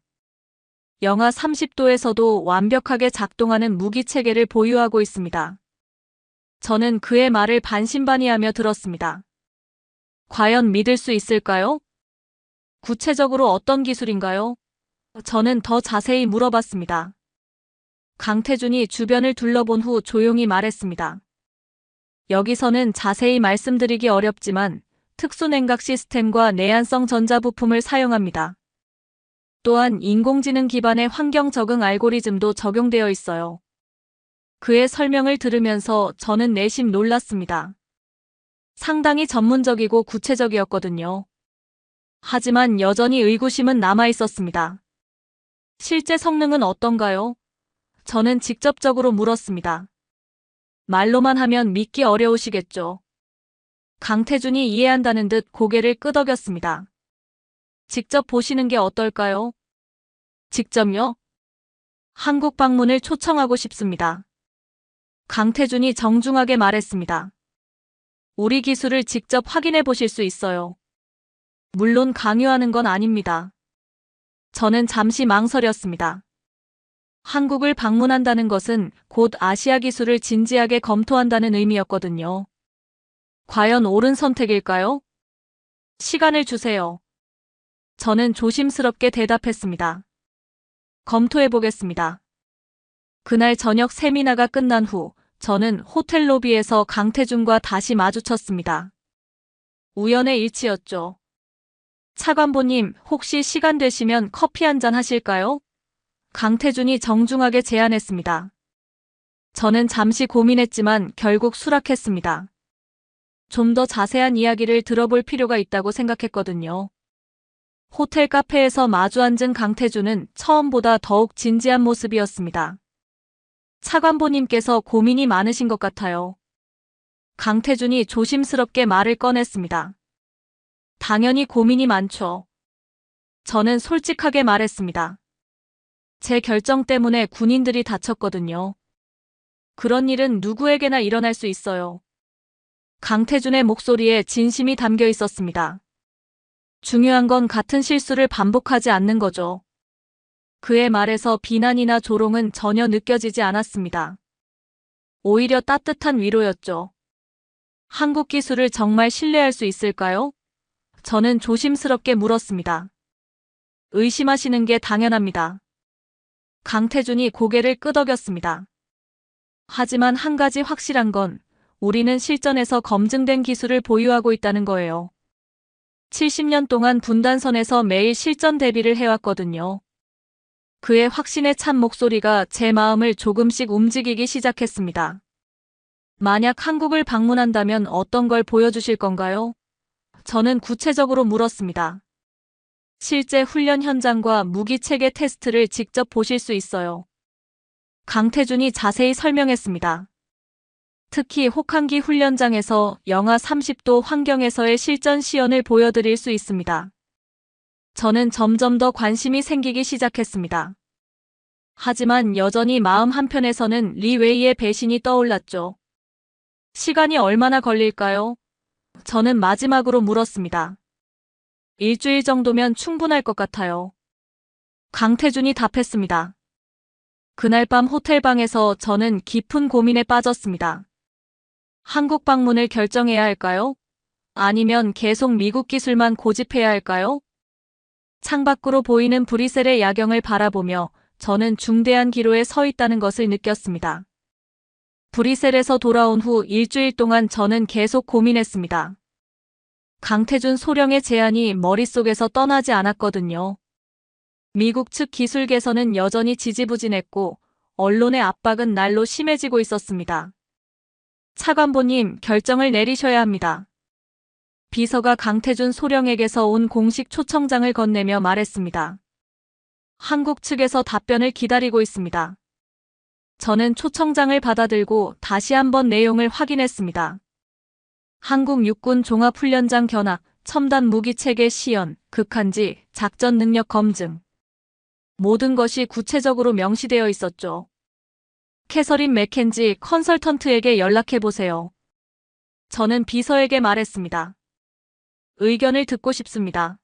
영하 30도에서도 완벽하게 작동하는 무기 체계를 보유하고 있습니다. 저는 그의 말을 반신반의하며 들었습니다. 과연 믿을 수 있을까요? 구체적으로 어떤 기술인가요? 저는 더 자세히 물어봤습니다. 강태준이 주변을 둘러본 후 조용히 말했습니다. 여기서는 자세히 말씀드리기 어렵지만 특수냉각 시스템과 내한성 전자부품을 사용합니다. 또한 인공지능 기반의 환경 적응 알고리즘도 적용되어 있어요. 그의 설명을 들으면서 저는 내심 놀랐습니다. 상당히 전문적이고 구체적이었거든요. 하지만 여전히 의구심은 남아 있었습니다. 실제 성능은 어떤가요? 저는 직접적으로 물었습니다. 말로만 하면 믿기 어려우시겠죠. 강태준이 이해한다는 듯 고개를 끄덕였습니다. 직접 보시는 게 어떨까요? 직접요? 한국 방문을 초청하고 싶습니다. 강태준이 정중하게 말했습니다. 우리 기술을 직접 확인해 보실 수 있어요. 물론 강요하는 건 아닙니다. 저는 잠시 망설였습니다. 한국을 방문한다는 것은 곧 아시아 기술을 진지하게 검토한다는 의미였거든요. 과연 옳은 선택일까요? 시간을 주세요. 저는 조심스럽게 대답했습니다. 검토해 보겠습니다. 그날 저녁 세미나가 끝난 후 저는 호텔 로비에서 강태준과 다시 마주쳤습니다. 우연의 일치였죠. 차관보님, 혹시 시간 되시면 커피 한잔 하실까요? 강태준이 정중하게 제안했습니다. 저는 잠시 고민했지만 결국 수락했습니다. 좀 더 자세한 이야기를 들어볼 필요가 있다고 생각했거든요. 호텔 카페에서 마주 앉은 강태준은 처음보다 더욱 진지한 모습이었습니다. 차관보님께서 고민이 많으신 것 같아요. 강태준이 조심스럽게 말을 꺼냈습니다. 당연히 고민이 많죠. 저는 솔직하게 말했습니다. 제 결정 때문에 군인들이 다쳤거든요. 그런 일은 누구에게나 일어날 수 있어요. 강태준의 목소리에 진심이 담겨 있었습니다. 중요한 건 같은 실수를 반복하지 않는 거죠. 그의 말에서 비난이나 조롱은 전혀 느껴지지 않았습니다. 오히려 따뜻한 위로였죠. 한국 기술을 정말 신뢰할 수 있을까요? 저는 조심스럽게 물었습니다. 의심하시는 게 당연합니다. 강태준이 고개를 끄덕였습니다. 하지만 한 가지 확실한 건 우리는 실전에서 검증된 기술을 보유하고 있다는 거예요. 70년 동안 분단선에서 매일 실전 대비를 해왔거든요. 그의 확신에 찬 목소리가 제 마음을 조금씩 움직이기 시작했습니다. 만약 한국을 방문한다면 어떤 걸 보여주실 건가요? 저는 구체적으로 물었습니다. 실제 훈련 현장과 무기 체계 테스트를 직접 보실 수 있어요. 강태준이 자세히 설명했습니다. 특히 혹한기 훈련장에서 영하 30도 환경에서의 실전 시연을 보여드릴 수 있습니다. 저는 점점 더 관심이 생기기 시작했습니다. 하지만 여전히 마음 한편에서는 리 웨이의 배신이 떠올랐죠. 시간이 얼마나 걸릴까요? 저는 마지막으로 물었습니다. 일주일 정도면 충분할 것 같아요. 강태준이 답했습니다. 그날 밤 호텔방에서 저는 깊은 고민에 빠졌습니다. 한국 방문을 결정해야 할까요? 아니면 계속 미국 기술만 고집해야 할까요? 창밖으로 보이는 브뤼셀의 야경을 바라보며 저는 중대한 기로에 서 있다는 것을 느꼈습니다. 브뤼셀에서 돌아온 후 일주일 동안 저는 계속 고민했습니다. 강태준 소령의 제안이 머릿속에서 떠나지 않았거든요. 미국 측 기술 개선은 여전히 지지부진했고 언론의 압박은 날로 심해지고 있었습니다. 차관보님, 결정을 내리셔야 합니다. 비서가 강태준 소령에게서 온 공식 초청장을 건네며 말했습니다. 한국 측에서 답변을 기다리고 있습니다. 저는 초청장을 받아들고 다시 한번 내용을 확인했습니다. 한국 육군 종합훈련장 견학, 첨단 무기체계 시연, 극한지, 작전 능력 검증. 모든 것이 구체적으로 명시되어 있었죠. 캐서린 맥켄지 컨설턴트에게 연락해보세요. 저는 비서에게 말했습니다. 의견을 듣고 싶습니다.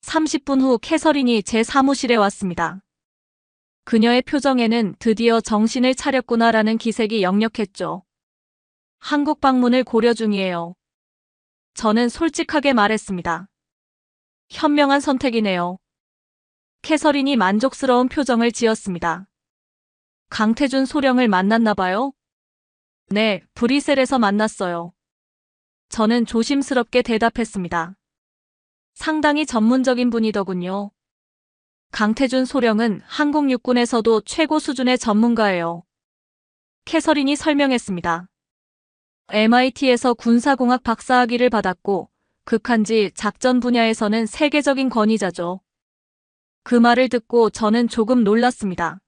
30분 후 캐서린이 제 사무실에 왔습니다. 그녀의 표정에는 드디어 정신을 차렸구나라는 기색이 역력했죠. 한국 방문을 고려 중이에요. 저는 솔직하게 말했습니다. 현명한 선택이네요. 캐서린이 만족스러운 표정을 지었습니다. 강태준 소령을 만났나 봐요? 네, 브뤼셀에서 만났어요. 저는 조심스럽게 대답했습니다. 상당히 전문적인 분이더군요. 강태준 소령은 한국 육군에서도 최고 수준의 전문가예요. 캐서린이 설명했습니다. MIT에서 군사공학 박사학위를 받았고 극한지 작전 분야에서는 세계적인 권위자죠. 그 말을 듣고 저는 조금 놀랐습니다.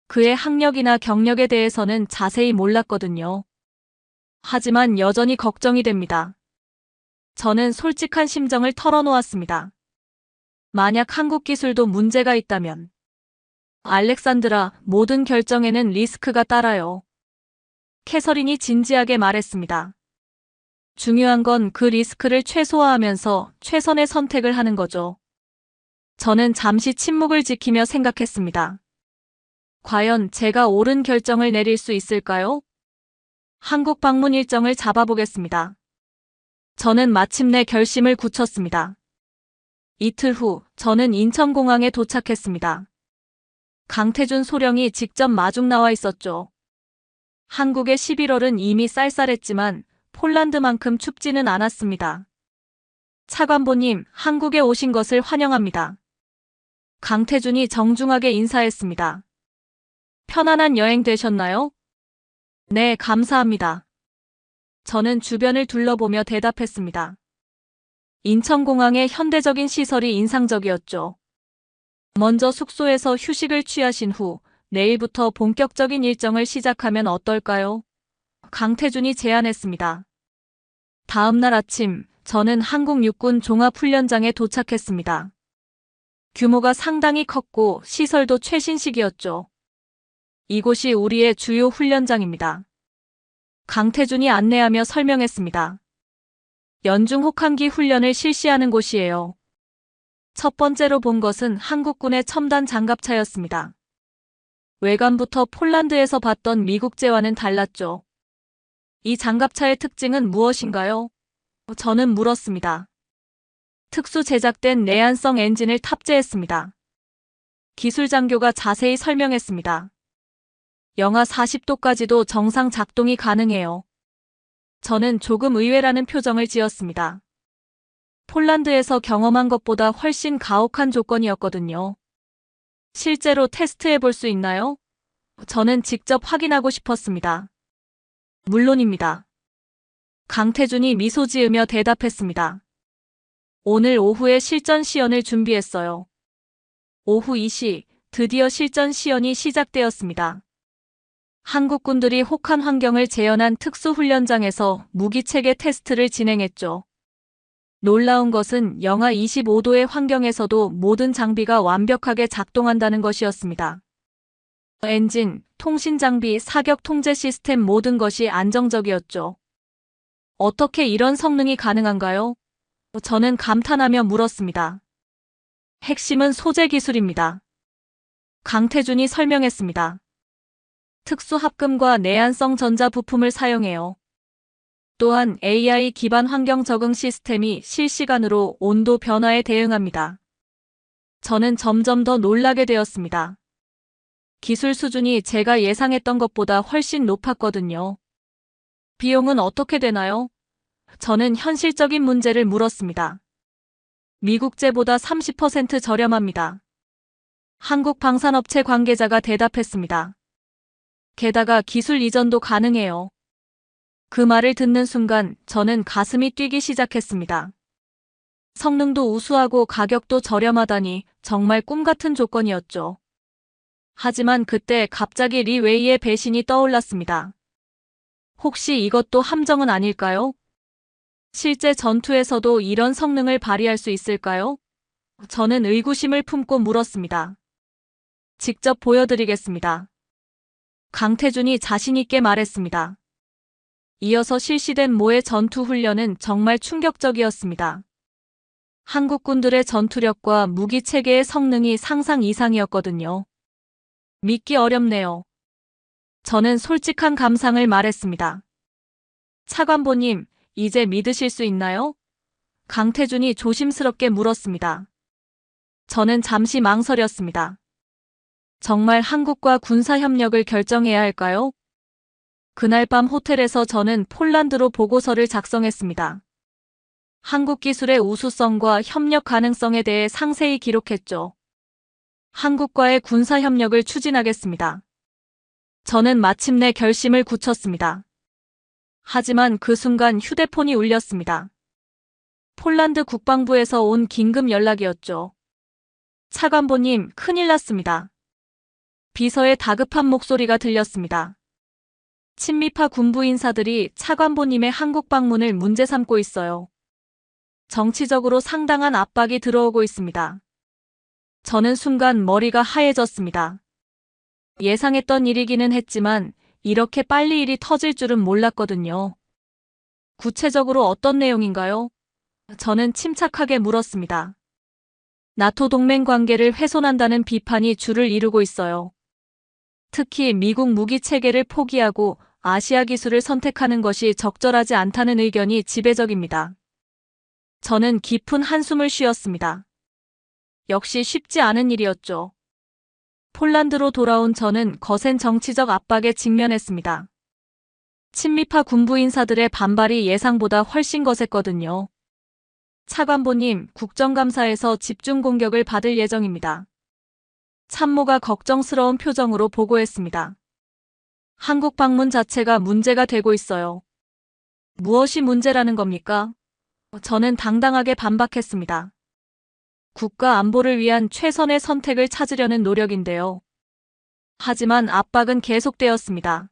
그의 학력이나 경력에 대해서는 자세히 몰랐거든요. 하지만 여전히 걱정이 됩니다. 저는 솔직한 심정을 털어놓았습니다. 만약 한국 기술도 문제가 있다면 알렉산드라, 모든 결정에는 리스크가 따라요. 캐서린이 진지하게 말했습니다. 중요한 건 그 리스크를 최소화하면서 최선의 선택을 하는 거죠. 저는 잠시 침묵을 지키며 생각했습니다. 과연 제가 옳은 결정을 내릴 수 있을까요? 한국 방문 일정을 잡아보겠습니다. 저는 마침내 결심을 굳혔습니다. 이틀 후 저는 인천공항에 도착했습니다. 강태준 소령이 직접 마중 나와 있었죠. 한국의 11월은 이미 쌀쌀했지만 폴란드만큼 춥지는 않았습니다. 차관보님, 한국에 오신 것을 환영합니다. 강태준이 정중하게 인사했습니다. 편안한 여행 되셨나요? 네, 감사합니다. 저는 주변을 둘러보며 대답했습니다. 인천공항의 현대적인 시설이 인상적이었죠. 먼저 숙소에서 휴식을 취하신 후 내일부터 본격적인 일정을 시작하면 어떨까요? 강태준이 제안했습니다. 다음 날 아침, 저는 한국 육군 종합훈련장에 도착했습니다. 규모가 상당히 컸고 시설도 최신식이었죠. 이곳이 우리의 주요 훈련장입니다. 강태준이 안내하며 설명했습니다. 연중 혹한기 훈련을 실시하는 곳이에요. 첫 번째로 본 것은 한국군의 첨단 장갑차였습니다. 외관부터 폴란드에서 봤던 미국제와는 달랐죠. 이 장갑차의 특징은 무엇인가요? 저는 물었습니다. 특수 제작된 내한성 엔진을 탑재했습니다. 기술 장교가 자세히 설명했습니다. 영하 40도까지도 정상 작동이 가능해요. 저는 조금 의외라는 표정을 지었습니다. 폴란드에서 경험한 것보다 훨씬 가혹한 조건이었거든요. 실제로 테스트해 볼 수 있나요? 저는 직접 확인하고 싶었습니다. 물론입니다. 강태준이 미소 지으며 대답했습니다. 오늘 오후에 실전 시연을 준비했어요. 오후 2시, 드디어 실전 시연이 시작되었습니다. 한국군들이 혹한 환경을 재현한 특수훈련장에서 무기체계 테스트를 진행했죠. 놀라운 것은 영하 25도의 환경에서도 모든 장비가 완벽하게 작동한다는 것이었습니다. 엔진, 통신 장비, 사격 통제 시스템 모든 것이 안정적이었죠. 어떻게 이런 성능이 가능한가요? 저는 감탄하며 물었습니다. 핵심은 소재 기술입니다. 강태준이 설명했습니다. 특수 합금과 내한성 전자 부품을 사용해요. 또한 AI 기반 환경 적응 시스템이 실시간으로 온도 변화에 대응합니다. 저는 점점 더 놀라게 되었습니다. 기술 수준이 제가 예상했던 것보다 훨씬 높았거든요. 비용은 어떻게 되나요? 저는 현실적인 문제를 물었습니다. 미국제보다 30% 저렴합니다. 한국 방산업체 관계자가 대답했습니다. 게다가 기술 이전도 가능해요. 그 말을 듣는 순간 저는 가슴이 뛰기 시작했습니다. 성능도 우수하고 가격도 저렴하다니 정말 꿈 같은 조건이었죠. 하지만 그때 갑자기 리 웨이의 배신이 떠올랐습니다. 혹시 이것도 함정은 아닐까요? 실제 전투에서도 이런 성능을 발휘할 수 있을까요? 저는 의구심을 품고 물었습니다. 직접 보여드리겠습니다. 강태준이 자신있게 말했습니다. 이어서 실시된 모의 전투 훈련은 정말 충격적이었습니다. 한국군들의 전투력과 무기 체계의 성능이 상상 이상이었거든요. 믿기 어렵네요. 저는 솔직한 감상을 말했습니다. 차관보님, 이제 믿으실 수 있나요? 강태준이 조심스럽게 물었습니다. 저는 잠시 망설였습니다. 정말 한국과 군사협력을 결정해야 할까요? 그날 밤 호텔에서 저는 폴란드로 보고서를 작성했습니다. 한국 기술의 우수성과 협력 가능성에 대해 상세히 기록했죠. 한국과의 군사협력을 추진하겠습니다. 저는 마침내 결심을 굳혔습니다. 하지만 그 순간 휴대폰이 울렸습니다. 폴란드 국방부에서 온 긴급 연락이었죠. 차관보님, 큰일 났습니다. 비서의 다급한 목소리가 들렸습니다. 친미파 군부 인사들이 차관보님의 한국 방문을 문제 삼고 있어요. 정치적으로 상당한 압박이 들어오고 있습니다. 저는 순간 머리가 하얘졌습니다. 예상했던 일이기는 했지만 이렇게 빨리 일이 터질 줄은 몰랐거든요. 구체적으로 어떤 내용인가요? 저는 침착하게 물었습니다. 나토 동맹 관계를 훼손한다는 비판이 줄을 이루고 있어요. 특히 미국 무기 체계를 포기하고 아시아 기술을 선택하는 것이 적절하지 않다는 의견이 지배적입니다. 저는 깊은 한숨을 쉬었습니다. 역시 쉽지 않은 일이었죠. 폴란드로 돌아온 저는 거센 정치적 압박에 직면했습니다. 친미파 군부 인사들의 반발이 예상보다 훨씬 거셌거든요. 차관보님, 국정감사에서 집중 공격을 받을 예정입니다. 참모가 걱정스러운 표정으로 보고했습니다. 한국 방문 자체가 문제가 되고 있어요. 무엇이 문제라는 겁니까? 저는 당당하게 반박했습니다. 국가 안보를 위한 최선의 선택을 찾으려는 노력인데요. 하지만 압박은 계속되었습니다.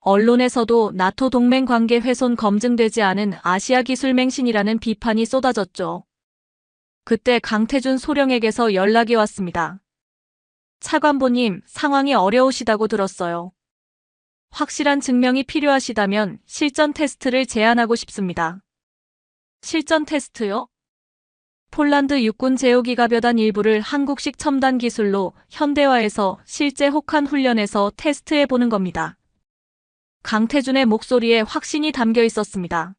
언론에서도 나토 동맹 관계 훼손 검증되지 않은 아시아 기술 맹신이라는 비판이 쏟아졌죠. 그때 강태준 소령에게서 연락이 왔습니다. 차관보님, 상황이 어려우시다고 들었어요. 확실한 증명이 필요하시다면 실전 테스트를 제안하고 싶습니다. 실전 테스트요? 폴란드 육군 제후기가벼단 일부를 한국식 첨단 기술로 현대화해서 실제 혹한 훈련에서 테스트해보는 겁니다. 강태준의 목소리에 확신이 담겨 있었습니다.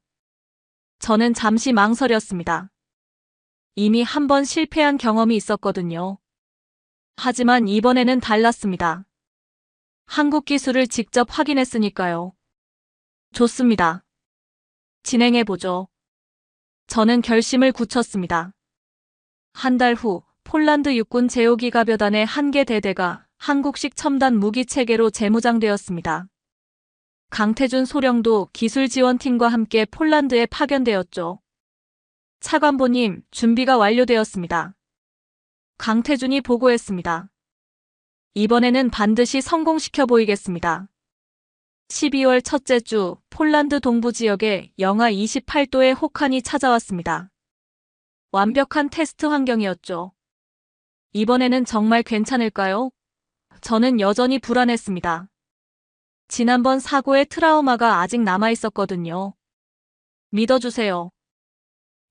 저는 잠시 망설였습니다. 이미 한 번 실패한 경험이 있었거든요. 하지만 이번에는 달랐습니다. 한국 기술을 직접 확인했으니까요. 좋습니다. 진행해보죠. 저는 결심을 굳혔습니다. 한 달 후 폴란드 육군 제후기가벼단의 한 개 대대가 한국식 첨단 무기 체계로 재무장되었습니다. 강태준 소령도 기술 지원팀과 함께 폴란드에 파견되었죠. 차관보님, 준비가 완료되었습니다. 강태준이 보고했습니다. 이번에는 반드시 성공시켜 보이겠습니다. 12월 첫째 주 폴란드 동부 지역에 영하 28도의 혹한이 찾아왔습니다. 완벽한 테스트 환경이었죠. 이번에는 정말 괜찮을까요? 저는 여전히 불안했습니다. 지난번 사고의 트라우마가 아직 남아있었거든요. 믿어주세요.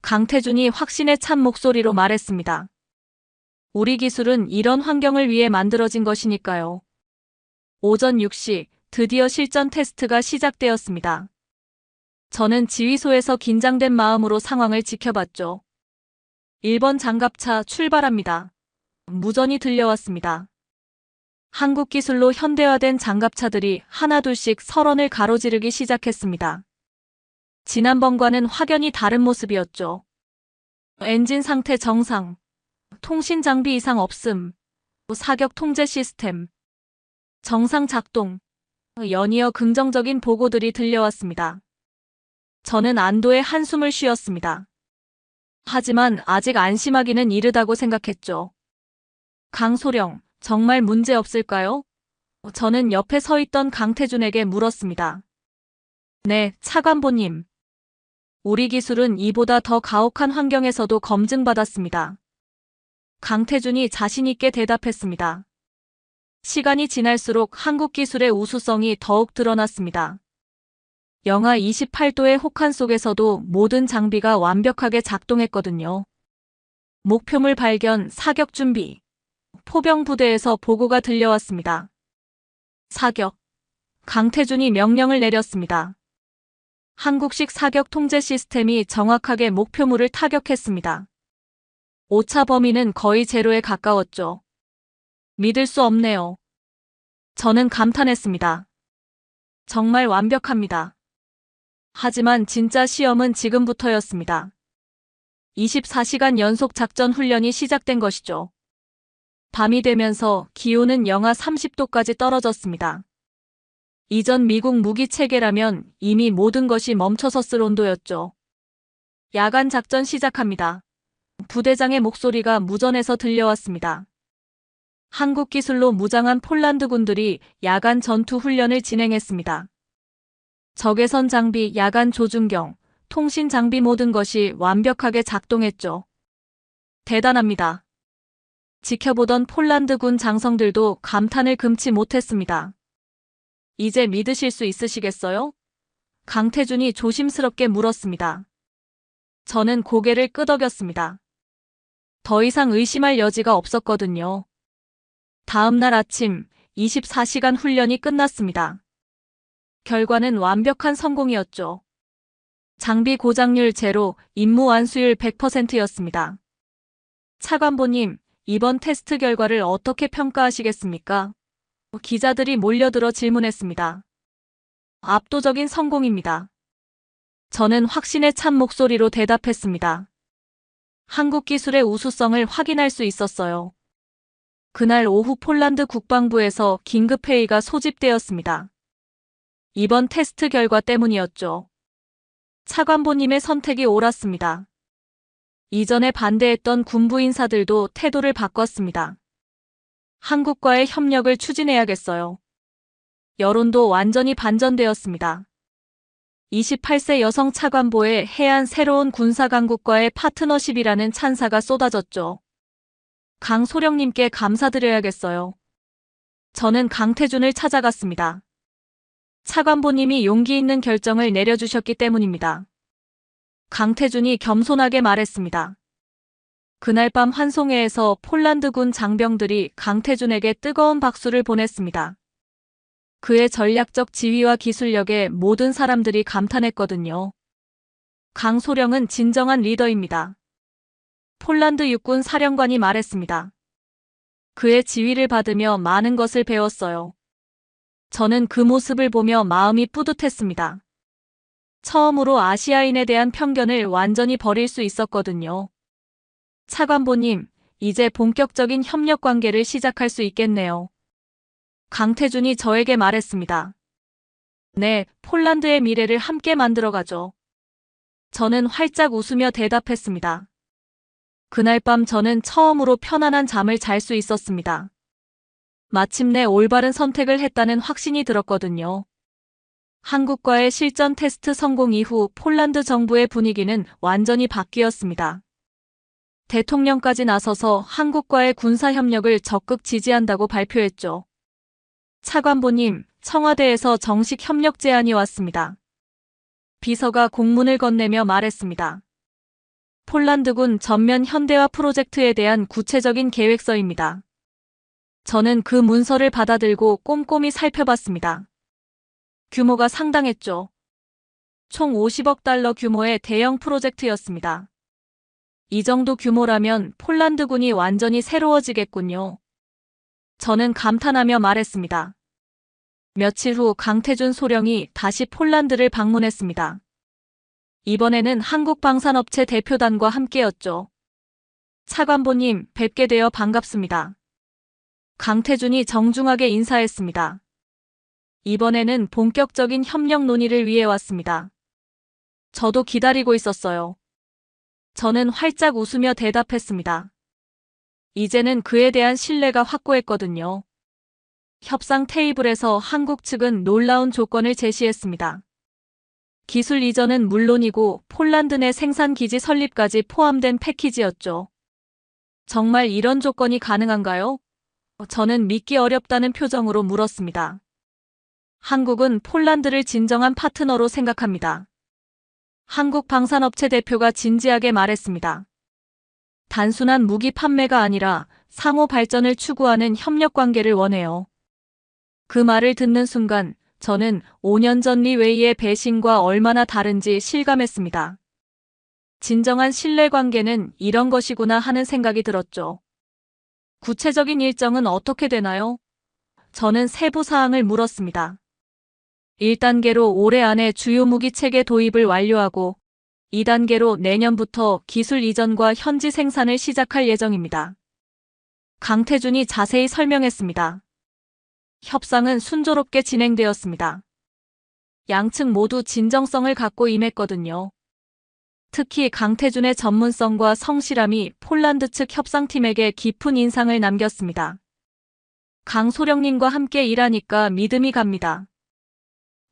강태준이 확신에 찬 목소리로 말했습니다. 우리 기술은 이런 환경을 위해 만들어진 것이니까요. 오전 6시 드디어 실전 테스트가 시작되었습니다. 저는 지휘소에서 긴장된 마음으로 상황을 지켜봤죠. 1번 장갑차 출발합니다. 무전이 들려왔습니다. 한국 기술로 현대화된 장갑차들이 하나둘씩 설원을 가로지르기 시작했습니다. 지난번과는 확연히 다른 모습이었죠. 엔진 상태 정상, 통신 장비 이상 없음, 사격 통제 시스템, 정상 작동, 연이어 긍정적인 보고들이 들려왔습니다. 저는 안도의 한숨을 쉬었습니다. 하지만 아직 안심하기는 이르다고 생각했죠. 강소령, 정말 문제 없을까요? 저는 옆에 서 있던 강태준에게 물었습니다. 네, 차관보님. 우리 기술은 이보다 더 가혹한 환경에서도 검증받았습니다. 강태준이 자신있게 대답했습니다. 시간이 지날수록 한국 기술의 우수성이 더욱 드러났습니다. 영하 28도의 혹한 속에서도 모든 장비가 완벽하게 작동했거든요. 목표물 발견, 사격 준비. 포병 부대에서 보고가 들려왔습니다. 사격. 강태준이 명령을 내렸습니다. 한국식 사격 통제 시스템이 정확하게 목표물을 타격했습니다. 오차 범위는 거의 제로에 가까웠죠. 믿을 수 없네요. 저는 감탄했습니다. 정말 완벽합니다. 하지만 진짜 시험은 지금부터였습니다. 24시간 연속 작전 훈련이 시작된 것이죠. 밤이 되면서 기온은 영하 30도까지 떨어졌습니다. 이전 미국 무기 체계라면 이미 모든 것이 멈춰섰을 온도였죠. 야간 작전 시작합니다. 부대장의 목소리가 무전에서 들려왔습니다. 한국 기술로 무장한 폴란드 군들이 야간 전투 훈련을 진행했습니다. 적외선 장비, 야간 조준경, 통신 장비 모든 것이 완벽하게 작동했죠. 대단합니다. 지켜보던 폴란드 군 장성들도 감탄을 금치 못했습니다. 이제 믿으실 수 있으시겠어요? 강태준이 조심스럽게 물었습니다. 저는 고개를 끄덕였습니다. 더 이상 의심할 여지가 없었거든요. 다음 날 아침 24시간 훈련이 끝났습니다. 결과는 완벽한 성공이었죠. 장비 고장률 제로, 임무 완수율 100%였습니다. 차관보님, 이번 테스트 결과를 어떻게 평가하시겠습니까? 기자들이 몰려들어 질문했습니다. 압도적인 성공입니다. 저는 확신에 찬 목소리로 대답했습니다. 한국 기술의 우수성을 확인할 수 있었어요. 그날 오후 폴란드 국방부에서 긴급회의가 소집되었습니다. 이번 테스트 결과 때문이었죠. 차관보님의 선택이 옳았습니다. 이전에 반대했던 군부 인사들도 태도를 바꿨습니다. 한국과의 협력을 추진해야겠어요. 여론도 완전히 반전되었습니다. 28세 여성 차관보의 해안 새로운 군사강국과의 파트너십이라는 찬사가 쏟아졌죠. 강소령님께 감사드려야겠어요. 저는 강태준을 찾아갔습니다. 차관보님이 용기 있는 결정을 내려주셨기 때문입니다. 강태준이 겸손하게 말했습니다. 그날 밤 환송회에서 폴란드군 장병들이 강태준에게 뜨거운 박수를 보냈습니다. 그의 전략적 지휘와 기술력에 모든 사람들이 감탄했거든요. 강소령은 진정한 리더입니다. 폴란드 육군 사령관이 말했습니다. 그의 지휘를 받으며 많은 것을 배웠어요. 저는 그 모습을 보며 마음이 뿌듯했습니다. 처음으로 아시아인에 대한 편견을 완전히 버릴 수 있었거든요. 차관보님, 이제 본격적인 협력 관계를 시작할 수 있겠네요. 강태준이 저에게 말했습니다. 네, 폴란드의 미래를 함께 만들어가죠. 저는 활짝 웃으며 대답했습니다. 그날 밤 저는 처음으로 편안한 잠을 잘 수 있었습니다. 마침내 올바른 선택을 했다는 확신이 들었거든요. 한국과의 실전 테스트 성공 이후 폴란드 정부의 분위기는 완전히 바뀌었습니다. 대통령까지 나서서 한국과의 군사협력을 적극 지지한다고 발표했죠. 차관보님, 청와대에서 정식 협력 제안이 왔습니다. 비서가 공문을 건네며 말했습니다. 폴란드군 전면 현대화 프로젝트에 대한 구체적인 계획서입니다. 저는 그 문서를 받아들고 꼼꼼히 살펴봤습니다. 규모가 상당했죠. 총 50억 달러 규모의 대형 프로젝트였습니다. 이 정도 규모라면 폴란드군이 완전히 새로워지겠군요. 저는 감탄하며 말했습니다. 며칠 후 강태준 소령이 다시 폴란드를 방문했습니다. 이번에는 한국방산업체 대표단과 함께였죠. 차관보님, 뵙게 되어 반갑습니다. 강태준이 정중하게 인사했습니다. 이번에는 본격적인 협력 논의를 위해 왔습니다. 저도 기다리고 있었어요. 저는 활짝 웃으며 대답했습니다. 이제는 그에 대한 신뢰가 확고했거든요. 협상 테이블에서 한국 측은 놀라운 조건을 제시했습니다. 기술 이전은 물론이고 폴란드 내 생산기지 설립까지 포함된 패키지였죠. 정말 이런 조건이 가능한가요? 저는 믿기 어렵다는 표정으로 물었습니다. 한국은 폴란드를 진정한 파트너로 생각합니다. 한국 방산업체 대표가 진지하게 말했습니다. 단순한 무기 판매가 아니라 상호 발전을 추구하는 협력 관계를 원해요. 그 말을 듣는 순간 저는 5년 전 리 웨이의 배신과 얼마나 다른지 실감했습니다. 진정한 신뢰 관계는 이런 것이구나 하는 생각이 들었죠. 구체적인 일정은 어떻게 되나요? 저는 세부 사항을 물었습니다. 1단계로 올해 안에 주요 무기 체계 도입을 완료하고 2단계로 내년부터 기술 이전과 현지 생산을 시작할 예정입니다. 강태준이 자세히 설명했습니다. 협상은 순조롭게 진행되었습니다. 양측 모두 진정성을 갖고 임했거든요. 특히 강태준의 전문성과 성실함이 폴란드 측 협상팀에게 깊은 인상을 남겼습니다. 강소령님과 함께 일하니까 믿음이 갑니다.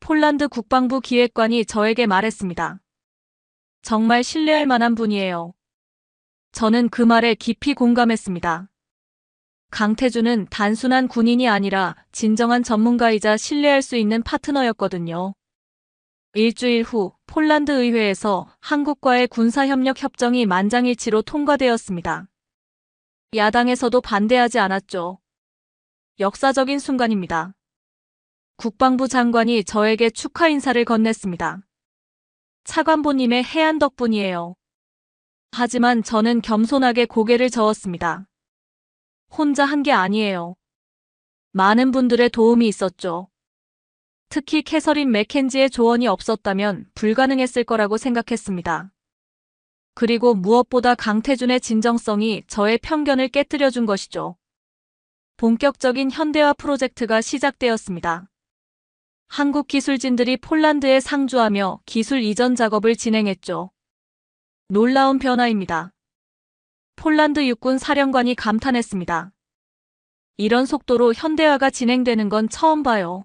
폴란드 국방부 기획관이 저에게 말했습니다. 정말 신뢰할 만한 분이에요. 저는 그 말에 깊이 공감했습니다. 강태준은 단순한 군인이 아니라 진정한 전문가이자 신뢰할 수 있는 파트너였거든요. 일주일 후 폴란드 의회에서 한국과의 군사협력 협정이 만장일치로 통과되었습니다. 야당에서도 반대하지 않았죠. 역사적인 순간입니다. 국방부 장관이 저에게 축하 인사를 건넸습니다. 차관보님의 해안 덕분이에요. 하지만 저는 겸손하게 고개를 저었습니다. 혼자 한 게 아니에요. 많은 분들의 도움이 있었죠. 특히 캐서린 맥켄지의 조언이 없었다면 불가능했을 거라고 생각했습니다. 그리고 무엇보다 강태준의 진정성이 저의 편견을 깨뜨려준 것이죠. 본격적인 현대화 프로젝트가 시작되었습니다. 한국 기술진들이 폴란드에 상주하며 기술 이전 작업을 진행했죠. 놀라운 변화입니다. 폴란드 육군 사령관이 감탄했습니다. 이런 속도로 현대화가 진행되는 건 처음 봐요.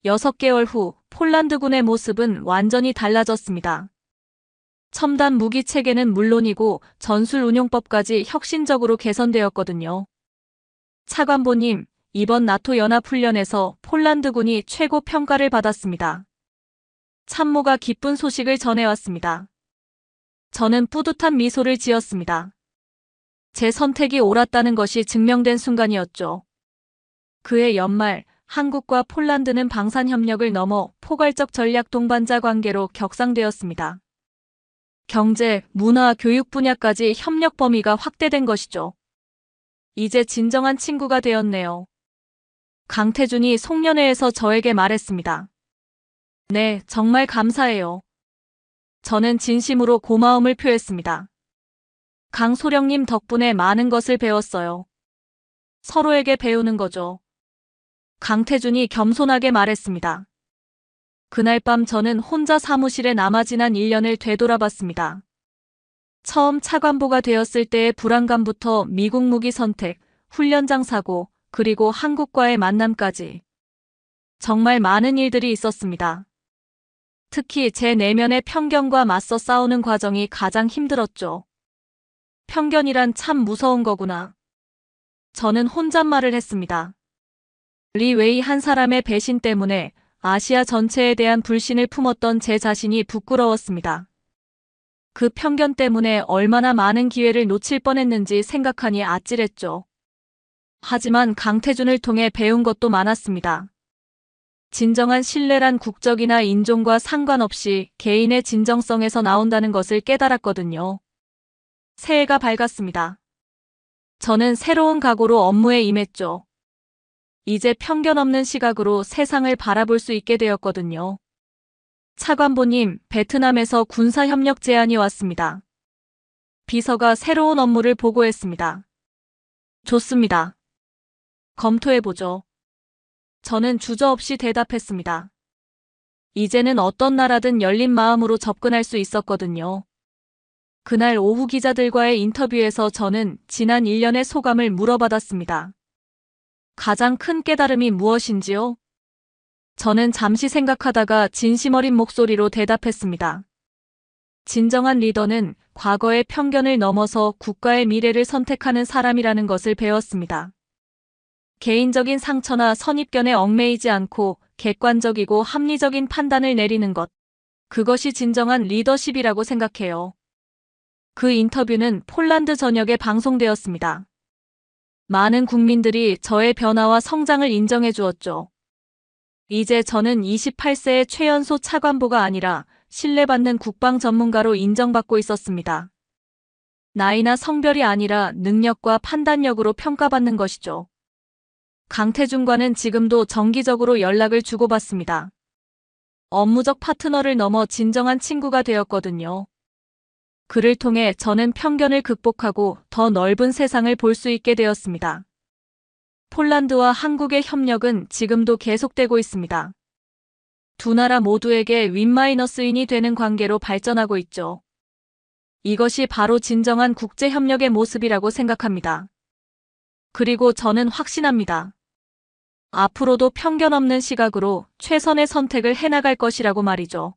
6개월 후 폴란드군의 모습은 완전히 달라졌습니다. 첨단 무기 체계는 물론이고 전술 운용법까지 혁신적으로 개선되었거든요. 차관보님, 이번 나토 연합훈련에서 폴란드군이 최고 평가를 받았습니다. 참모가 기쁜 소식을 전해왔습니다. 저는 뿌듯한 미소를 지었습니다. 제 선택이 옳았다는 것이 증명된 순간이었죠. 그해 연말 한국과 폴란드는 방산협력을 넘어 포괄적 전략 동반자 관계로 격상되었습니다. 경제, 문화, 교육 분야까지 협력 범위가 확대된 것이죠. 이제 진정한 친구가 되었네요. 강태준이 송년회에서 저에게 말했습니다. 네, 정말 감사해요. 저는 진심으로 고마움을 표했습니다. 강소령님 덕분에 많은 것을 배웠어요. 서로에게 배우는 거죠. 강태준이 겸손하게 말했습니다. 그날 밤 저는 혼자 사무실에 남아 지난 1년을 되돌아봤습니다. 처음 차관보가 되었을 때의 불안감부터 미국 무기 선택, 훈련장 사고, 그리고 한국과의 만남까지. 정말 많은 일들이 있었습니다. 특히 제 내면의 편견과 맞서 싸우는 과정이 가장 힘들었죠. 편견이란 참 무서운 거구나. 저는 혼잣말을 했습니다. 리 웨이 한 사람의 배신 때문에 아시아 전체에 대한 불신을 품었던 제 자신이 부끄러웠습니다. 그 편견 때문에 얼마나 많은 기회를 놓칠 뻔했는지 생각하니 아찔했죠. 하지만 강태준을 통해 배운 것도 많았습니다. 진정한 신뢰란 국적이나 인종과 상관없이 개인의 진정성에서 나온다는 것을 깨달았거든요. 새해가 밝았습니다. 저는 새로운 각오로 업무에 임했죠. 이제 편견 없는 시각으로 세상을 바라볼 수 있게 되었거든요. 차관보님, 베트남에서 군사협력 제안이 왔습니다. 비서가 새로운 업무를 보고했습니다. 좋습니다. 검토해보죠. 저는 주저없이 대답했습니다. 이제는 어떤 나라든 열린 마음으로 접근할 수 있었거든요. 그날 오후 기자들과의 인터뷰에서 저는 지난 1년의 소감을 물어받았습니다. 가장 큰 깨달음이 무엇인지요? 저는 잠시 생각하다가 진심 어린 목소리로 대답했습니다. 진정한 리더는 과거의 편견을 넘어서 국가의 미래를 선택하는 사람이라는 것을 배웠습니다. 개인적인 상처나 선입견에 얽매이지 않고 객관적이고 합리적인 판단을 내리는 것. 그것이 진정한 리더십이라고 생각해요. 그 인터뷰는 폴란드 전역에 방송되었습니다. 많은 국민들이 저의 변화와 성장을 인정해 주었죠. 이제 저는 28세의 최연소 차관보가 아니라 신뢰받는 국방 전문가로 인정받고 있었습니다. 나이나 성별이 아니라 능력과 판단력으로 평가받는 것이죠. 강태준과는 지금도 정기적으로 연락을 주고받습니다. 업무적 파트너를 넘어 진정한 친구가 되었거든요. 그를 통해 저는 편견을 극복하고 더 넓은 세상을 볼 수 있게 되었습니다. 폴란드와 한국의 협력은 지금도 계속되고 있습니다. 두 나라 모두에게 윈마이너스인이 되는 관계로 발전하고 있죠. 이것이 바로 진정한 국제협력의 모습이라고 생각합니다. 그리고 저는 확신합니다. 앞으로도 편견 없는 시각으로 최선의 선택을 해나갈 것이라고 말이죠.